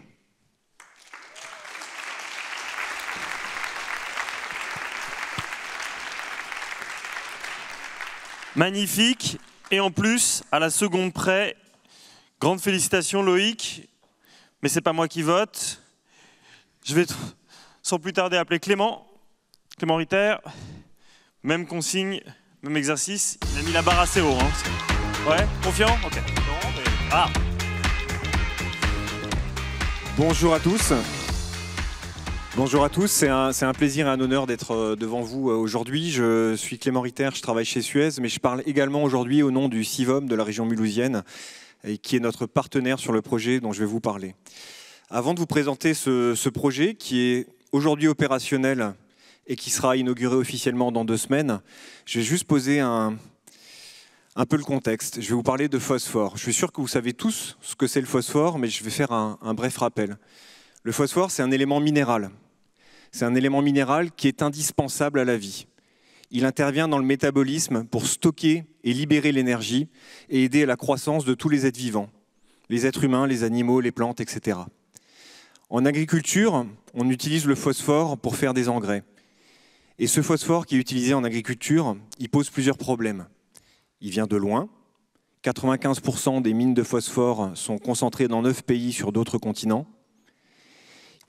Magnifique. Et en plus, à la seconde près, grande félicitations Loïc, mais c'est pas moi qui vote. Je vais sans plus tarder appeler Clément Ritter. Même consigne, même exercice. Il a mis la barre assez haut. Hein. Ouais, confiant? Ok. Non, mais... Ah. Bonjour à tous. Bonjour à tous, c'est un plaisir et un honneur d'être devant vous aujourd'hui. Je suis Clément Ritter, je travaille chez Suez, mais je parle également aujourd'hui au nom du CIVOM de la région mulhousienne, et qui est notre partenaire sur le projet dont je vais vous parler. Avant de vous présenter ce projet qui est aujourd'hui opérationnel et qui sera inauguré officiellement dans 2 semaines, je vais juste poser un peu le contexte. Je vais vous parler de phosphore. Je suis sûr que vous savez tous ce que c'est le phosphore, mais je vais faire un bref rappel. Le phosphore, c'est un élément minéral. C'est un élément minéral qui est indispensable à la vie. Il intervient dans le métabolisme pour stocker et libérer l'énergie et aider à la croissance de tous les êtres vivants, les êtres humains, les animaux, les plantes, etc. En agriculture, on utilise le phosphore pour faire des engrais. Et ce phosphore qui est utilisé en agriculture, il pose plusieurs problèmes. Il vient de loin. 95% des mines de phosphore sont concentrées dans 9 pays sur d'autres continents.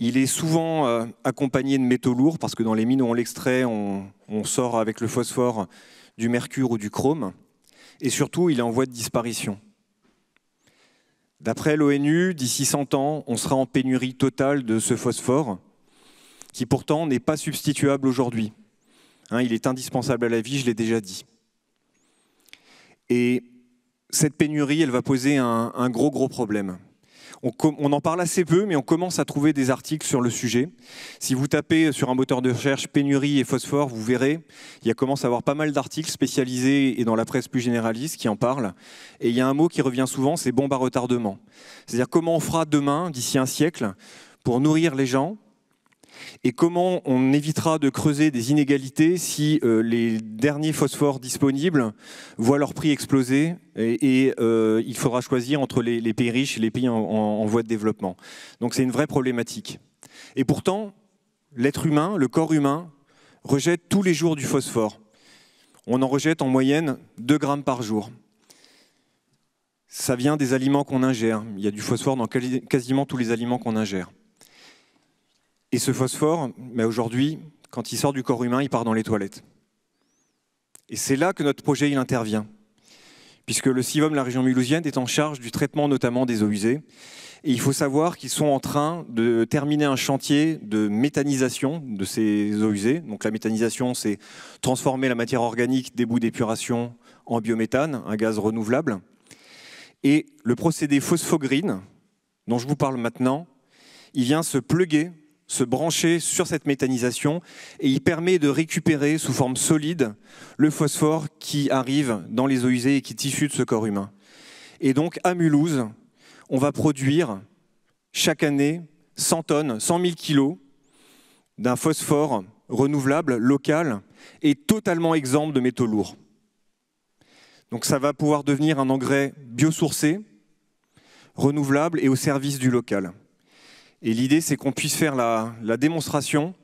Il est souvent accompagné de métaux lourds, parce que dans les mines où on l'extrait, on sort avec le phosphore du mercure ou du chrome. Et surtout, il est en voie de disparition. D'après l'ONU, d'ici 100 ans, on sera en pénurie totale de ce phosphore, qui pourtant n'est pas substituable aujourd'hui. Hein, il est indispensable à la vie, je l'ai déjà dit. Et cette pénurie, elle va poser un gros problème. On en parle assez peu, mais on commence à trouver des articles sur le sujet. Si vous tapez sur un moteur de recherche pénurie et phosphore, vous verrez, il commence à avoir pas mal d'articles spécialisés et dans la presse plus généraliste qui en parlent. Et il y a un mot qui revient souvent, c'est bombe à retardement. C'est-à-dire comment on fera demain, d'ici un siècle, pour nourrir les gens, et comment on évitera de creuser des inégalités si les derniers phosphores disponibles voient leur prix exploser et il faudra choisir entre les pays riches et les pays en voie de développement. Donc c'est une vraie problématique. Et pourtant, l'être humain, le corps humain, rejette tous les jours du phosphore. On en rejette en moyenne 2 grammes par jour. Ça vient des aliments qu'on ingère. Il y a du phosphore dans quasiment tous les aliments qu'on ingère. Et ce phosphore, aujourd'hui, quand il sort du corps humain, il part dans les toilettes. Et c'est là que notre projet il intervient, puisque le CIVOM, la région mulhousienne, est en charge du traitement notamment des eaux usées. Et il faut savoir qu'ils sont en train de terminer un chantier de méthanisation de ces eaux usées. Donc la méthanisation, c'est transformer la matière organique des boues d'épuration en biométhane, un gaz renouvelable. Et le procédé PhosphoGreen, dont je vous parle maintenant, il vient se plugger, se brancher sur cette méthanisation et il permet de récupérer sous forme solide le phosphore qui arrive dans les eaux usées et qui est issu de ce corps humain. Et donc à Mulhouse, on va produire chaque année 100 tonnes, 100 000 kilos d'un phosphore renouvelable, local et totalement exempt de métaux lourds. Donc ça va pouvoir devenir un engrais biosourcé, renouvelable et au service du local. Et l'idée, c'est qu'on puisse faire la démonstration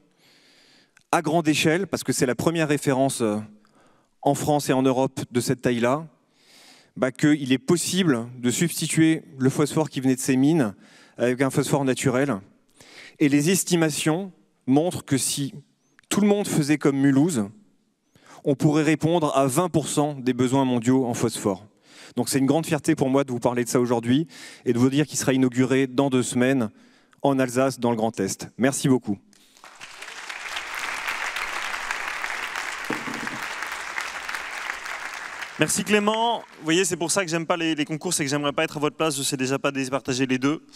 à grande échelle, parce que c'est la première référence en France et en Europe de cette taille-là, qu'il est possible de substituer le phosphore qui venait de ces mines avec un phosphore naturel. Et les estimations montrent que si tout le monde faisait comme Mulhouse, on pourrait répondre à 20% des besoins mondiaux en phosphore. Donc c'est une grande fierté pour moi de vous parler de ça aujourd'hui et de vous dire qu'il sera inauguré dans 2 semaines en Alsace, dans le Grand Est. Merci beaucoup. Merci Clément. Vous voyez, c'est pour ça que j'aime pas les concours, c'est que j'aimerais pas être à votre place, je sais déjà pas départager les 2.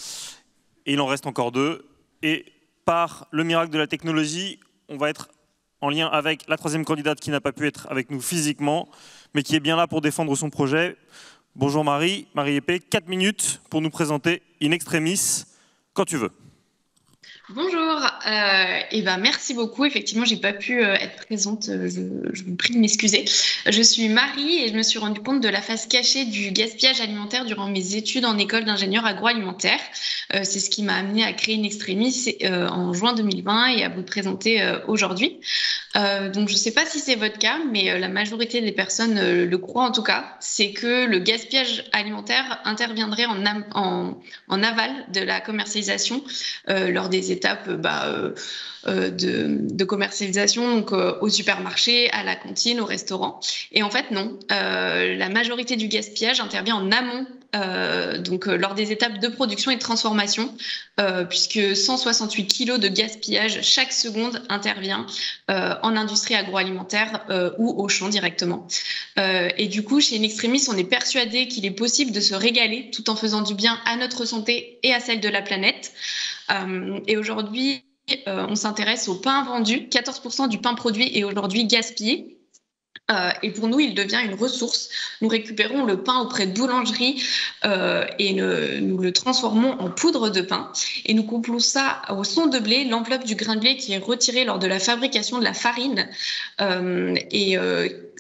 Et il en reste encore 2. Et par le miracle de la technologie, on va être en lien avec la 3e candidate qui n'a pas pu être avec nous physiquement, mais qui est bien là pour défendre son projet. Bonjour Marie Épée, 4 minutes pour nous présenter In Extremis, quand tu veux. Bonjour, et ben merci beaucoup. Effectivement, j'ai pas pu être présente. Je vous prie de m'excuser. Je suis Marie et je me suis rendu compte de la face cachée du gaspillage alimentaire durant mes études en école d'ingénieur agroalimentaire. C'est ce qui m'a amenée à créer In Extremis en juin 2020 et à vous le présenter aujourd'hui. Donc, je sais pas si c'est votre cas, mais la majorité des personnes le croient en tout cas. C'est que le gaspillage alimentaire interviendrait en aval de la commercialisation lors des étapes de commercialisation, donc au supermarché, à la cantine, au restaurant. Et en fait, non. La majorité du gaspillage intervient en amont, lors des étapes de production et de transformation, puisque 168 kilos de gaspillage chaque seconde intervient en industrie agroalimentaire ou au champ directement. Et du coup, chez In Extremis, on est persuadé qu'il est possible de se régaler tout en faisant du bien à notre santé et à celle de la planète. Et aujourd'hui, on s'intéresse au pain vendu. 14% du pain produit est aujourd'hui gaspillé. Et pour nous, il devient une ressource. Nous récupérons le pain auprès de boulangeries et nous le transformons en poudre de pain. Et nous couplons ça au son de blé, l'enveloppe du grain de blé qui est retirée lors de la fabrication de la farine.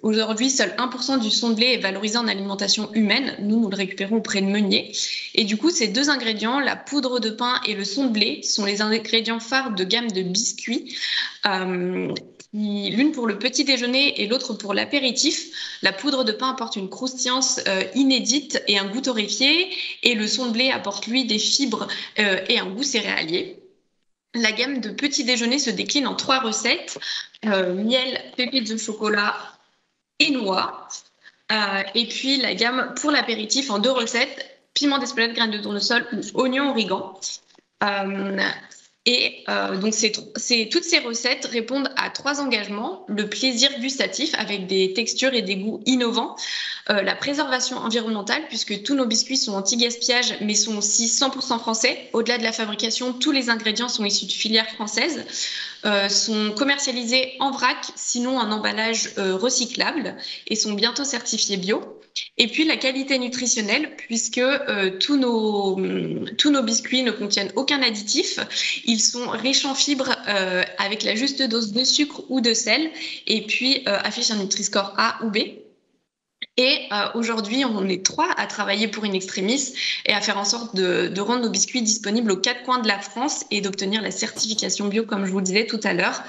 Aujourd'hui, seul 1% du son de blé est valorisé en alimentation humaine. Nous le récupérons auprès de meuniers. Et du coup, ces deux ingrédients, la poudre de pain et le son de blé, sont les ingrédients phares de gamme de biscuits. L'une pour le petit déjeuner et l'autre pour l'apéritif. La poudre de pain apporte une croustillance inédite et un goût torréfié. Et le son de blé apporte, lui, des fibres et un goût céréalier. La gamme de petit déjeuner se décline en 3 recettes. Miel, pépites de chocolat et noix. Et puis la gamme pour l'apéritif en 2 recettes, piment d'Espelette, graines de tournesol ou oignon origan. Donc toutes ces recettes répondent à 3 engagements: le plaisir gustatif avec des textures et des goûts innovants, la préservation environnementale puisque tous nos biscuits sont anti-gaspillage mais sont aussi 100% français. Au-delà de la fabrication, tous les ingrédients sont issus de filières françaises, sont commercialisés en vrac, sinon en emballage recyclable, et sont bientôt certifiés bio. Et puis la qualité nutritionnelle, puisque tous nos biscuits ne contiennent aucun additif. Ils sont riches en fibres avec la juste dose de sucre ou de sel, et puis affichent un Nutri-Score A ou B. Et aujourd'hui, on est 3 à travailler pour In Extremis et à faire en sorte de rendre nos biscuits disponibles aux 4 coins de la France et d'obtenir la certification bio, comme je vous le disais tout à l'heure.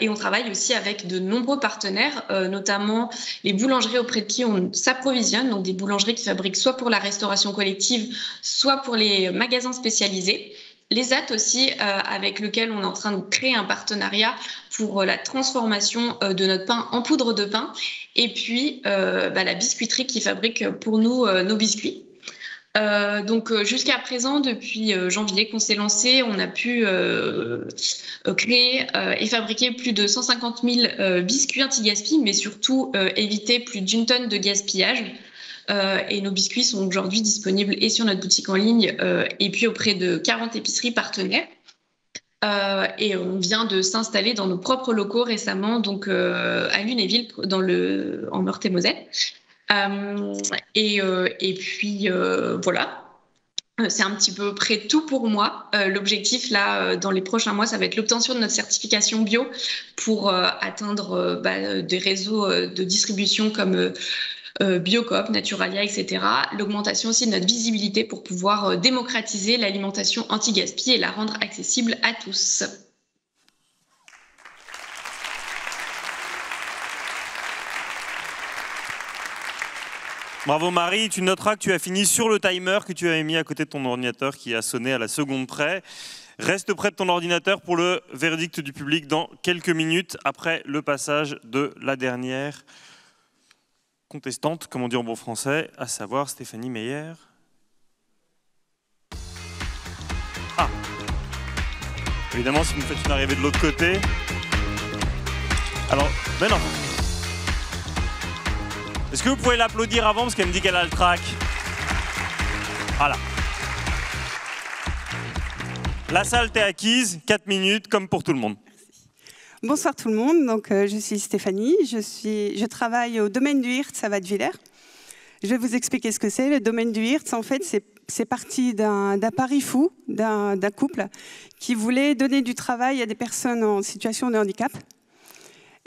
Et on travaille aussi avec de nombreux partenaires, notamment les boulangeries auprès de qui on s'approvisionne, donc des boulangeries qui fabriquent soit pour la restauration collective, soit pour les magasins spécialisés. Les ZAT aussi, avec lequel on est en train de créer un partenariat pour la transformation de notre pain en poudre de pain. Et puis la biscuiterie qui fabrique pour nous nos biscuits. Jusqu'à présent, depuis janvier qu'on s'est lancé, on a pu créer et fabriquer plus de 150 000 biscuits anti-gaspi, mais surtout éviter plus d'1 tonne de gaspillage. Et nos biscuits sont aujourd'hui disponibles et sur notre boutique en ligne et puis auprès de 40 épiceries partenaires. Et on vient de s'installer dans nos propres locaux récemment, donc à Lunéville, en Meurthe-et-Moselle. Et puis voilà. C'est un petit peu près tout pour moi. L'objectif, là, dans les prochains mois, ça va être l'obtention de notre certification bio pour atteindre des réseaux de distribution comme Biocoop, Naturalia, etc. L'augmentation aussi de notre visibilité pour pouvoir démocratiser l'alimentation anti-gaspi et la rendre accessible à tous. Bravo Marie, tu noteras que tu as fini sur le timer que tu avais mis à côté de ton ordinateur qui a sonné à la seconde près. Reste près de ton ordinateur pour le verdict du public dans quelques minutes après le passage de la dernière contestante, comme on dit en bon français, à savoir Stéphanie Meyer. Ah, évidemment, si vous me faites une arrivée de l'autre côté. Alors, mais non. Est-ce que vous pouvez l'applaudir avant parce qu'elle me dit qu'elle a le trac? Voilà. La salle t'est acquise, 4 minutes, comme pour tout le monde. Bonsoir tout le monde, donc, je suis Stéphanie, je travaille au domaine du Hirtz à Wattwiller. Je vais vous expliquer ce que c'est. Le domaine du Hirtz, en fait, c'est parti d'un pari fou d'un couple qui voulait donner du travail à des personnes en situation de handicap.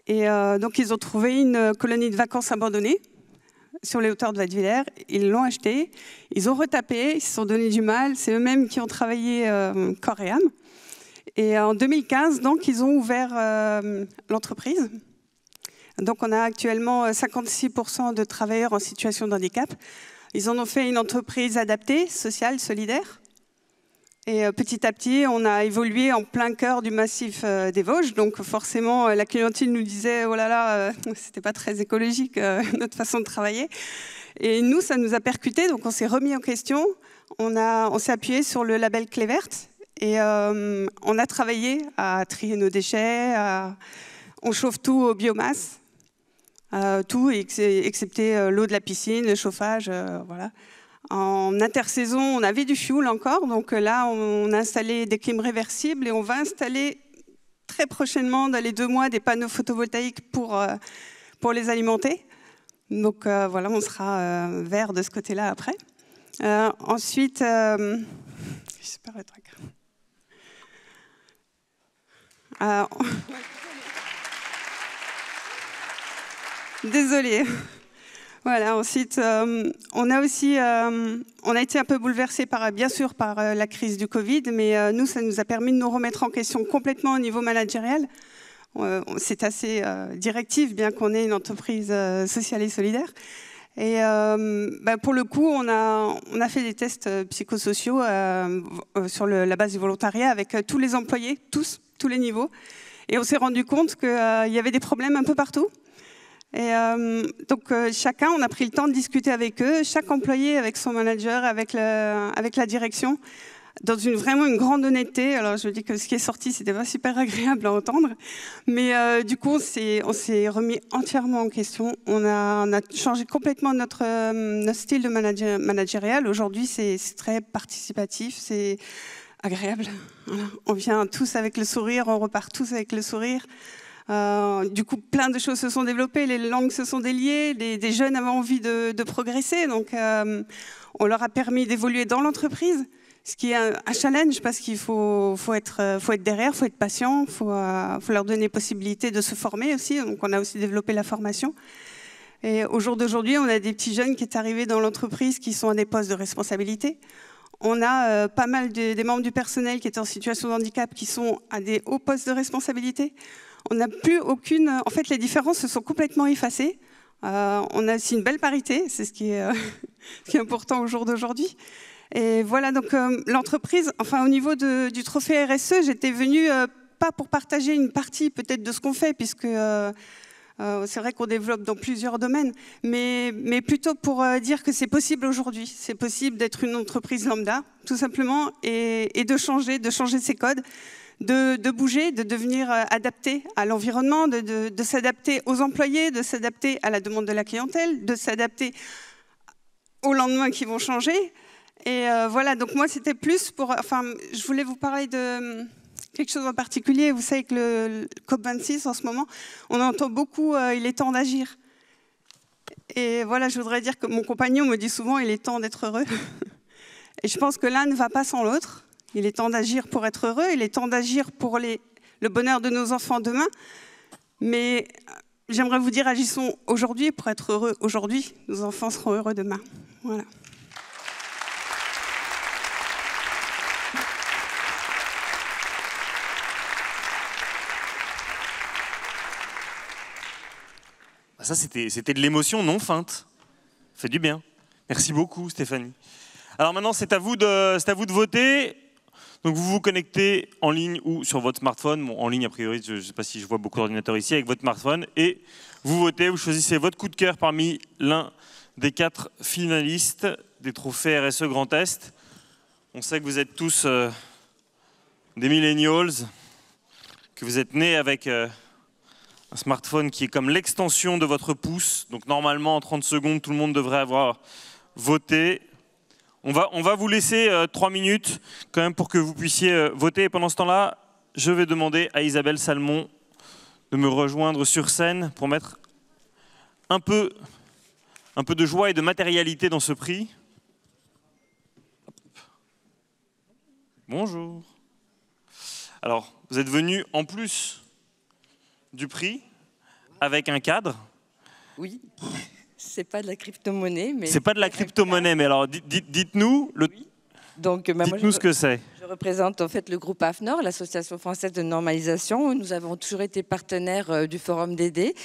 Et donc, ils ont trouvé une colonie de vacances abandonnée sur les hauteurs de Wattwiller. Ils l'ont achetée, ils ont retapé, ils se sont donné du mal. C'est eux-mêmes qui ont travaillé corps et âme. Et en 2015, donc, ils ont ouvert l'entreprise. Donc, on a actuellement 56% de travailleurs en situation de handicap. Ils en ont fait une entreprise adaptée, sociale, solidaire. Et petit à petit, on a évolué en plein cœur du massif des Vosges. Donc forcément, la clientèle nous disait « Oh là là, c'était pas très écologique notre façon de travailler ». Et nous, ça nous a percuté, donc on s'est remis en question. On s'est appuyé sur le label Clé Verte. Et on a travaillé à trier nos déchets. On chauffe tout aux biomasses. Tout, excepté l'eau de la piscine, le chauffage, voilà. En intersaison, on avait du fioul encore, donc là, on a installé des clims réversibles et on va installer très prochainement, dans les 2 mois, des panneaux photovoltaïques pour les alimenter. Donc voilà, on sera vert de ce côté-là après. Ensuite, j'espère le truc. Désolée. Voilà, ensuite, on a été un peu bouleversés bien sûr par la crise du Covid, mais nous, ça nous a permis de nous remettre en question complètement au niveau managérial. C'est assez directif, bien qu'on ait une entreprise sociale et solidaire. Et pour le coup, on a fait des tests psychosociaux sur la base du volontariat avec tous les employés, tous les niveaux. Et on s'est rendu compte qu'il y avait des problèmes un peu partout. Et donc chacun, on a pris le temps de discuter avec eux, chaque employé avec son manager, avec la direction, dans vraiment une grande honnêteté. Alors je dis que ce qui est sorti, c'était pas super agréable à entendre, mais du coup on s'est remis entièrement en question. On a changé complètement notre style de managérial. Aujourd'hui c'est très participatif, c'est agréable. Voilà. On vient tous avec le sourire, on repart tous avec le sourire. Du coup, plein de choses se sont développées, les langues se sont déliées, des jeunes avaient envie de progresser, donc on leur a permis d'évoluer dans l'entreprise, ce qui est un challenge parce qu'il faut être derrière, il faut être patient, il faut leur donner possibilité de se former aussi, donc on a aussi développé la formation. Et au jour d'aujourd'hui, on a des petits jeunes qui sont arrivés dans l'entreprise qui sont à des postes de responsabilité. On a pas mal des membres du personnel qui étaient en situation de handicap qui sont à des hauts postes de responsabilité. On n'a plus aucune... En fait, les différences se sont complètement effacées. On a aussi une belle parité, c'est ce qui est important au jour d'aujourd'hui. Et voilà, donc l'entreprise, enfin au niveau du trophée RSE, j'étais venue pas pour partager une partie peut-être de ce qu'on fait, puisque c'est vrai qu'on développe dans plusieurs domaines, mais plutôt pour dire que c'est possible aujourd'hui. C'est possible d'être une entreprise lambda, tout simplement, et de changer ses codes. De bouger, de devenir adapté à l'environnement, de s'adapter aux employés, de s'adapter à la demande de la clientèle, de s'adapter aux lendemains qui vont changer. Et voilà, donc moi c'était plus pour... Enfin, je voulais vous parler de quelque chose en particulier. Vous savez que le COP26 en ce moment, on entend beaucoup « il est temps d'agir ». Et voilà, je voudrais dire que mon compagnon me dit souvent « il est temps d'être heureux ». Et je pense que l'un ne va pas sans l'autre. Il est temps d'agir pour être heureux, il est temps d'agir pour le bonheur de nos enfants demain. Mais j'aimerais vous dire, agissons aujourd'hui pour être heureux aujourd'hui. Nos enfants seront heureux demain. Voilà. Ça, c'était de l'émotion non feinte. Ça fait du bien. Merci beaucoup, Stéphanie. Alors maintenant, c'est à vous de voter. Donc vous vous connectez en ligne ou sur votre smartphone, bon, en ligne a priori, je ne sais pas si je vois beaucoup d'ordinateurs ici, avec votre smartphone, et vous votez, vous choisissez votre coup de cœur parmi l'un des 4 finalistes des trophées RSE Grand Est. On sait que vous êtes tous des millennials, que vous êtes nés avec un smartphone qui est comme l'extension de votre pouce, donc normalement en 30 secondes, tout le monde devrait avoir voté. On va vous laisser 3 minutes quand même pour que vous puissiez voter. Et pendant ce temps-là, je vais demander à Isabelle Salmon de me rejoindre sur scène pour mettre un peu de joie et de matérialité dans ce prix. Hop. Bonjour. Alors, vous êtes venu en plus du prix avec un cadre. Oui, c'est pas de la crypto-monnaie. Mais... C'est pas de la crypto-monnaie, mais alors dites-nous dites-nous ce que c'est. Je représente en fait le groupe AFNOR, l'Association française de normalisation. Nous avons toujours été partenaires du Forum DD,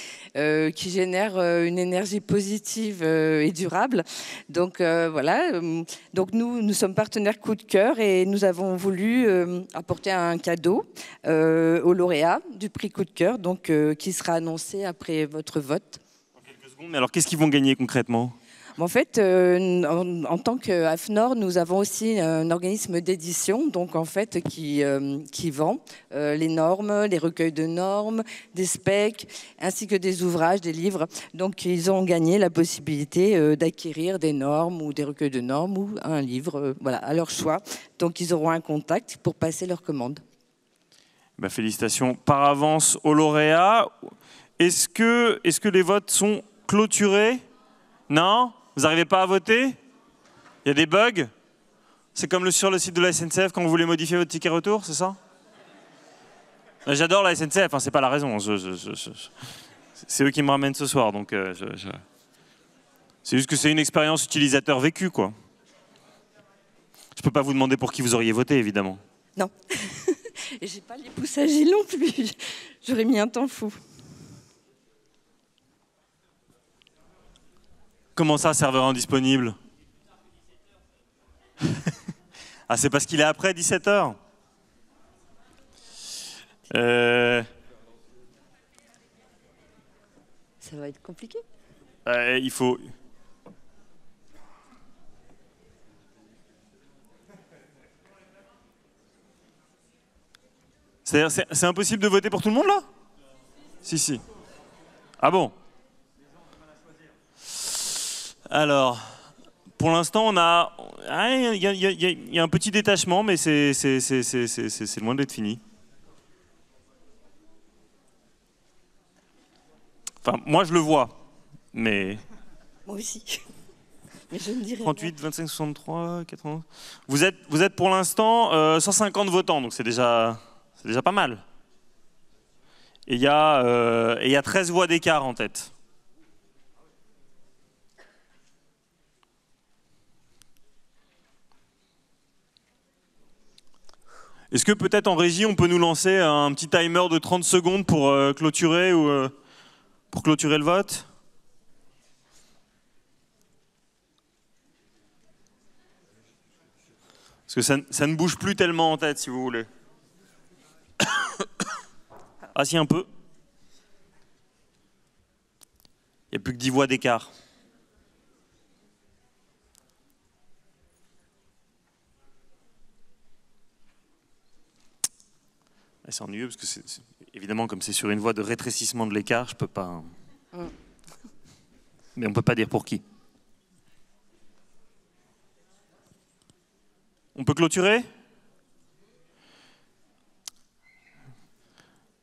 qui génère une énergie positive et durable. Donc voilà. Donc nous sommes partenaires coup de cœur et nous avons voulu apporter un cadeau aux lauréats du prix coup de cœur, donc qui sera annoncé après votre vote. En quelques secondes. Mais alors, qu'est-ce qu'ils vont gagner concrètement ? En fait, en tant qu'AFNOR, nous avons aussi un organisme d'édition, donc en fait qui vend les normes, les recueils de normes, des specs, ainsi que des ouvrages, des livres. Donc ils ont gagné la possibilité d'acquérir des normes ou des recueils de normes ou un livre, voilà, à leur choix. Donc ils auront un contact pour passer leur commande. Bah, félicitations par avance aux lauréats. Est-ce que les votes sont clôturés ? Non ? Vous n'arrivez pas à voter? Il y a des bugs? C'est comme sur le site de la SNCF quand vous voulez modifier votre ticket retour, c'est ça? J'adore la SNCF, hein, c'est pas la raison. C'est eux qui me ramènent ce soir, donc c'est juste que c'est une expérience utilisateur vécue, quoi. Je peux pas vous demander pour qui vous auriez voté, évidemment. Non. Et j'ai pas les pouces agiles non plus. J'aurais mis un temps fou. Comment ça, serveur indisponible? Ah, c'est parce qu'il est après 17h. Ça va être compliqué. Il faut... C'est impossible de voter pour tout le monde, là? Si. Ah bon? Alors, pour l'instant, on a... Il y a un petit détachement, mais c'est loin d'être fini. Enfin, moi, je le vois, mais... Moi aussi. Mais je ne dirais 38, 25, 63, 80... Vous êtes pour l'instant 150 votants, donc c'est déjà pas mal. Et il y a 13 voix d'écart en tête. Est-ce que peut-être en régie, on peut nous lancer un petit timer de 30 secondes pour clôturer ou pour clôturer le vote? Parce que ça ne bouge plus tellement en tête, si vous voulez. Ah si, un peu. Il n'y a plus que 10 voix d'écart. C'est ennuyeux parce que évidemment, comme c'est sur une voie de rétrécissement de l'écart, je peux pas... Mais on ne peut pas dire pour qui. On peut clôturer?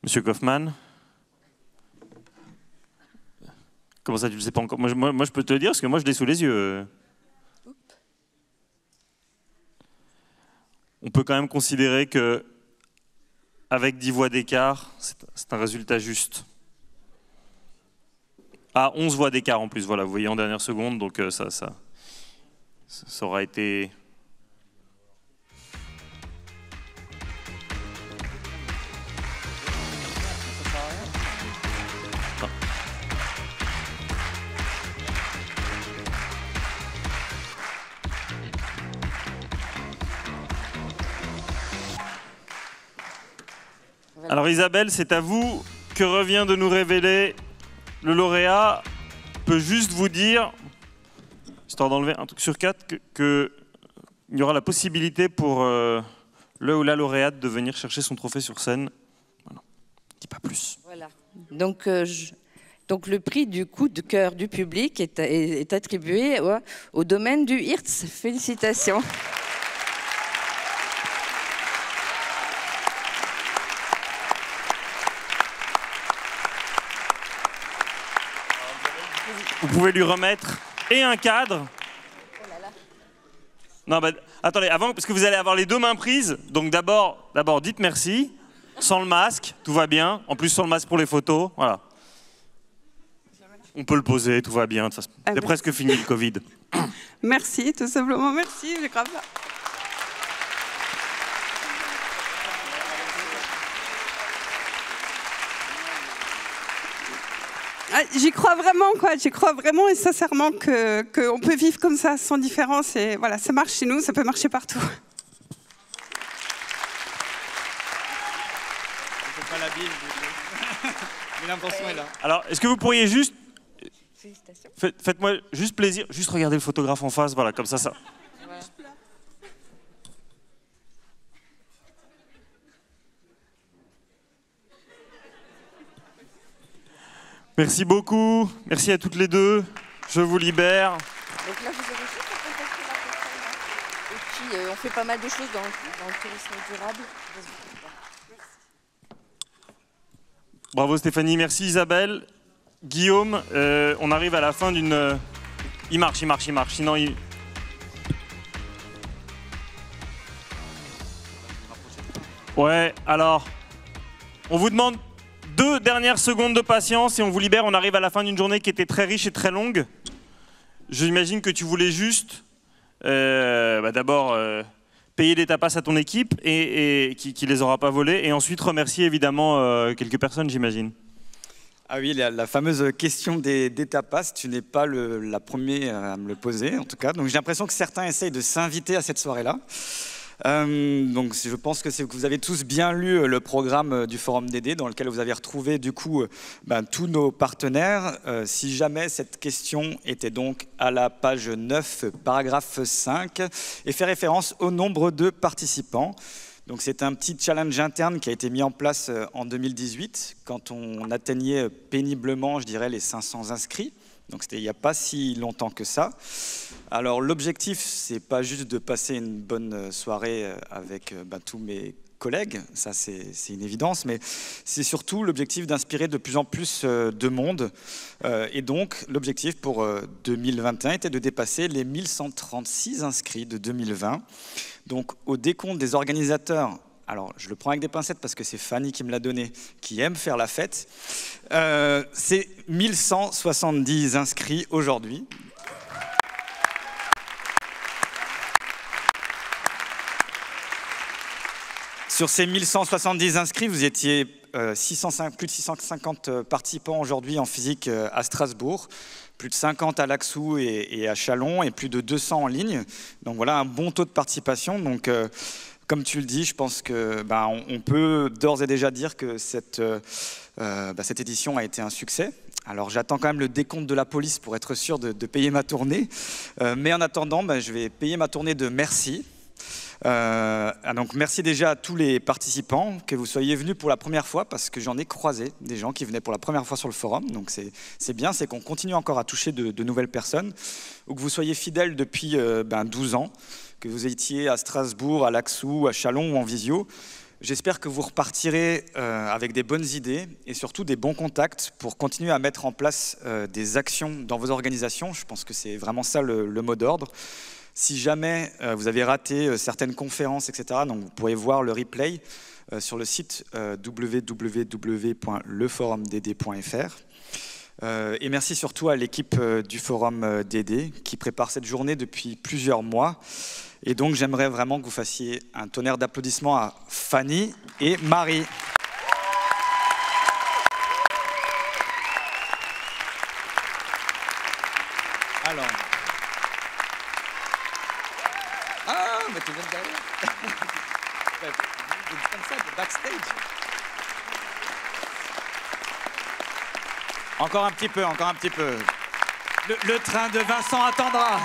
Monsieur Kaufmann? Comment ça, tu ne le sais pas encore? Moi, je peux te le dire parce que moi, je l'ai sous les yeux. On peut quand même considérer que avec 10 voix d'écart, c'est un résultat juste. Ah, 11 voix d'écart en plus, voilà, vous voyez en dernière seconde, donc ça aura été... Alors Isabelle, c'est à vous que revient de nous révéler le lauréat. Peut juste vous dire, histoire d'enlever un truc sur 4, qu'il y aura la possibilité pour le ou la lauréate de venir chercher son trophée sur scène. Voilà. Je dis pas plus. Voilà. Donc le prix du coup de cœur du public est attribué au domaine du Hirtz. Félicitations. Vous pouvez lui remettre et un cadre. Oh là là. Non, bah, Attendez, avant, parce que vous allez avoir les 2 mains prises. Donc d'abord, dites merci. Sans le masque, tout va bien. En plus, sans le masque pour les photos. Voilà. On peut le poser, tout va bien. C'est presque fini le Covid. Merci, tout simplement, merci. J'ai grave. J'y crois vraiment, quoi. J'y crois vraiment et sincèrement qu'on peut vivre comme ça, sans différence. Et voilà, ça marche chez nous, ça peut marcher partout. Pas la bille, mais l'intention est là. Alors, est-ce que vous pourriez juste... Faites-moi juste plaisir, juste regarder le photographe en face, voilà, comme ça. Ouais. Merci beaucoup, merci à toutes les deux, je vous libère. Donc là, vous avez juste à contacter la personne. Et puis, on fait pas mal de choses dans le tourisme durable. Bravo Stéphanie, merci Isabelle. Guillaume, on arrive à la fin d'une... Il marche, sinon il... Ouais, alors, on vous demande 2 dernières secondes de patience et on vous libère. On arrive à la fin d'une journée qui était très riche et très longue. J'imagine que tu voulais juste, d'abord... payer des tapas à ton équipe et qui les aura pas volés, et ensuite remercier évidemment quelques personnes, j'imagine. Ah oui, la fameuse question des tapas, tu n'es pas la première à me le poser, en tout cas. Donc j'ai l'impression que certains essayent de s'inviter à cette soirée-là. Donc je pense que vous avez tous bien lu le programme du Forum DD, dans lequel vous avez retrouvé du coup tous nos partenaires. Si jamais cette question était donc à la page 9, paragraphe 5, et fait référence au nombre de participants. Donc c'est un petit challenge interne qui a été mis en place en 2018, quand on atteignait péniblement, je dirais, les 500 inscrits. Donc c'était il n'y a pas si longtemps que ça. Alors l'objectif, c'est pas juste de passer une bonne soirée avec tous mes collègues, ça c'est une évidence, mais c'est surtout l'objectif d'inspirer de plus en plus de monde. Et donc l'objectif pour 2021 était de dépasser les 1136 inscrits de 2020. Donc au décompte des organisateurs, alors je le prends avec des pincettes parce que c'est Fanny qui me l'a donné, qui aime faire la fête, c'est 1170 inscrits aujourd'hui. Sur ces 1170 inscrits, vous étiez plus de 650 participants aujourd'hui en physique à Strasbourg, plus de 50 à Laxou et à Châlons, et plus de 200 en ligne. Donc voilà un bon taux de participation. Donc comme tu le dis, je pense que on peut d'ores et déjà dire que cette édition a été un succès. Alors j'attends quand même le décompte de la police pour être sûr de payer ma tournée. Mais en attendant, je vais payer ma tournée de merci. Donc merci déjà à tous les participants, que vous soyez venus pour la première fois, parce que j'en ai croisé des gens qui venaient pour la première fois sur le forum, donc c'est bien, c'est qu'on continue encore à toucher de nouvelles personnes, ou que vous soyez fidèles depuis 12 ans, que vous étiez à Strasbourg, à Laxou, à Châlons ou en visio. J'espère que vous repartirez avec des bonnes idées et surtout des bons contacts pour continuer à mettre en place des actions dans vos organisations. Je pense que c'est vraiment ça le mot d'ordre. Si jamais vous avez raté certaines conférences, etc., donc vous pourrez voir le replay sur le site www.leforumdd.fr. Et merci surtout à l'équipe du Forum DD qui prépare cette journée depuis plusieurs mois. Et donc j'aimerais vraiment que vous fassiez un tonnerre d'applaudissements à Fanny et Marie. Alors... mais tu viens de derrière. Comme ça, de backstage. Encore un petit peu, encore un petit peu. Le train de Vincent attendra.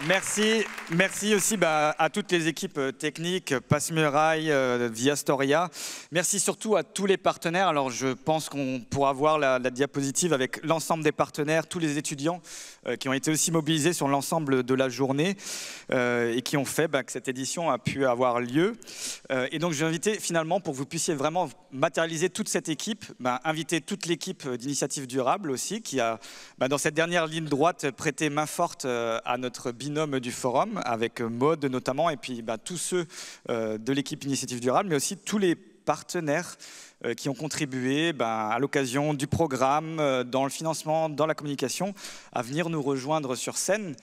Merci aussi à toutes les équipes techniques, Passmuraille, Via Storia. Merci surtout à tous les partenaires. Alors je pense qu'on pourra voir la diapositive avec l'ensemble des partenaires, tous les étudiants qui ont été aussi mobilisés sur l'ensemble de la journée et qui ont fait que cette édition a pu avoir lieu. Et donc je vais inviter finalement, pour que vous puissiez vraiment matérialiser toute cette équipe, inviter toute l'équipe d'Initiative Durable aussi, qui a dans cette dernière ligne droite prêté main forte à notre binôme du forum, avec Maud notamment, et puis tous ceux de l'équipe Initiative Durable, mais aussi tous les partenaires qui ont contribué à l'occasion du programme, dans le financement, dans la communication, à venir nous rejoindre sur scène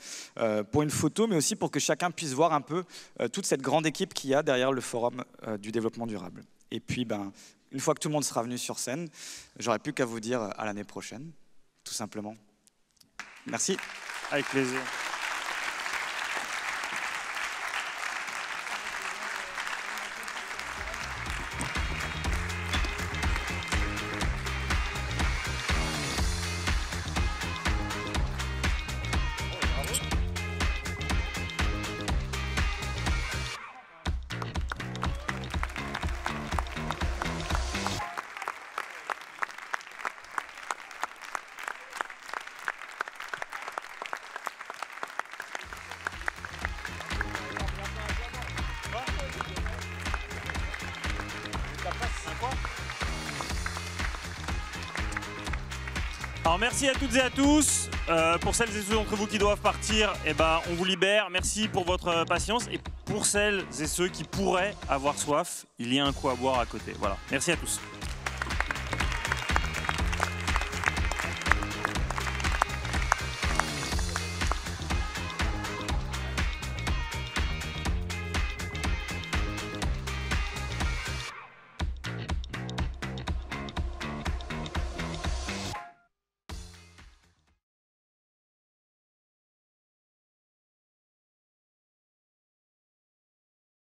pour une photo, mais aussi pour que chacun puisse voir un peu toute cette grande équipe qu'il y a derrière le forum du développement durable. Et puis, une fois que tout le monde sera venu sur scène, j'aurai plus qu'à vous dire à l'année prochaine, tout simplement. Merci. Avec plaisir. Alors merci à toutes et à tous. Pour celles et ceux d'entre vous qui doivent partir, on vous libère. Merci pour votre patience. Et pour celles et ceux qui pourraient avoir soif, il y a un coup à boire à côté. Voilà. Merci à tous.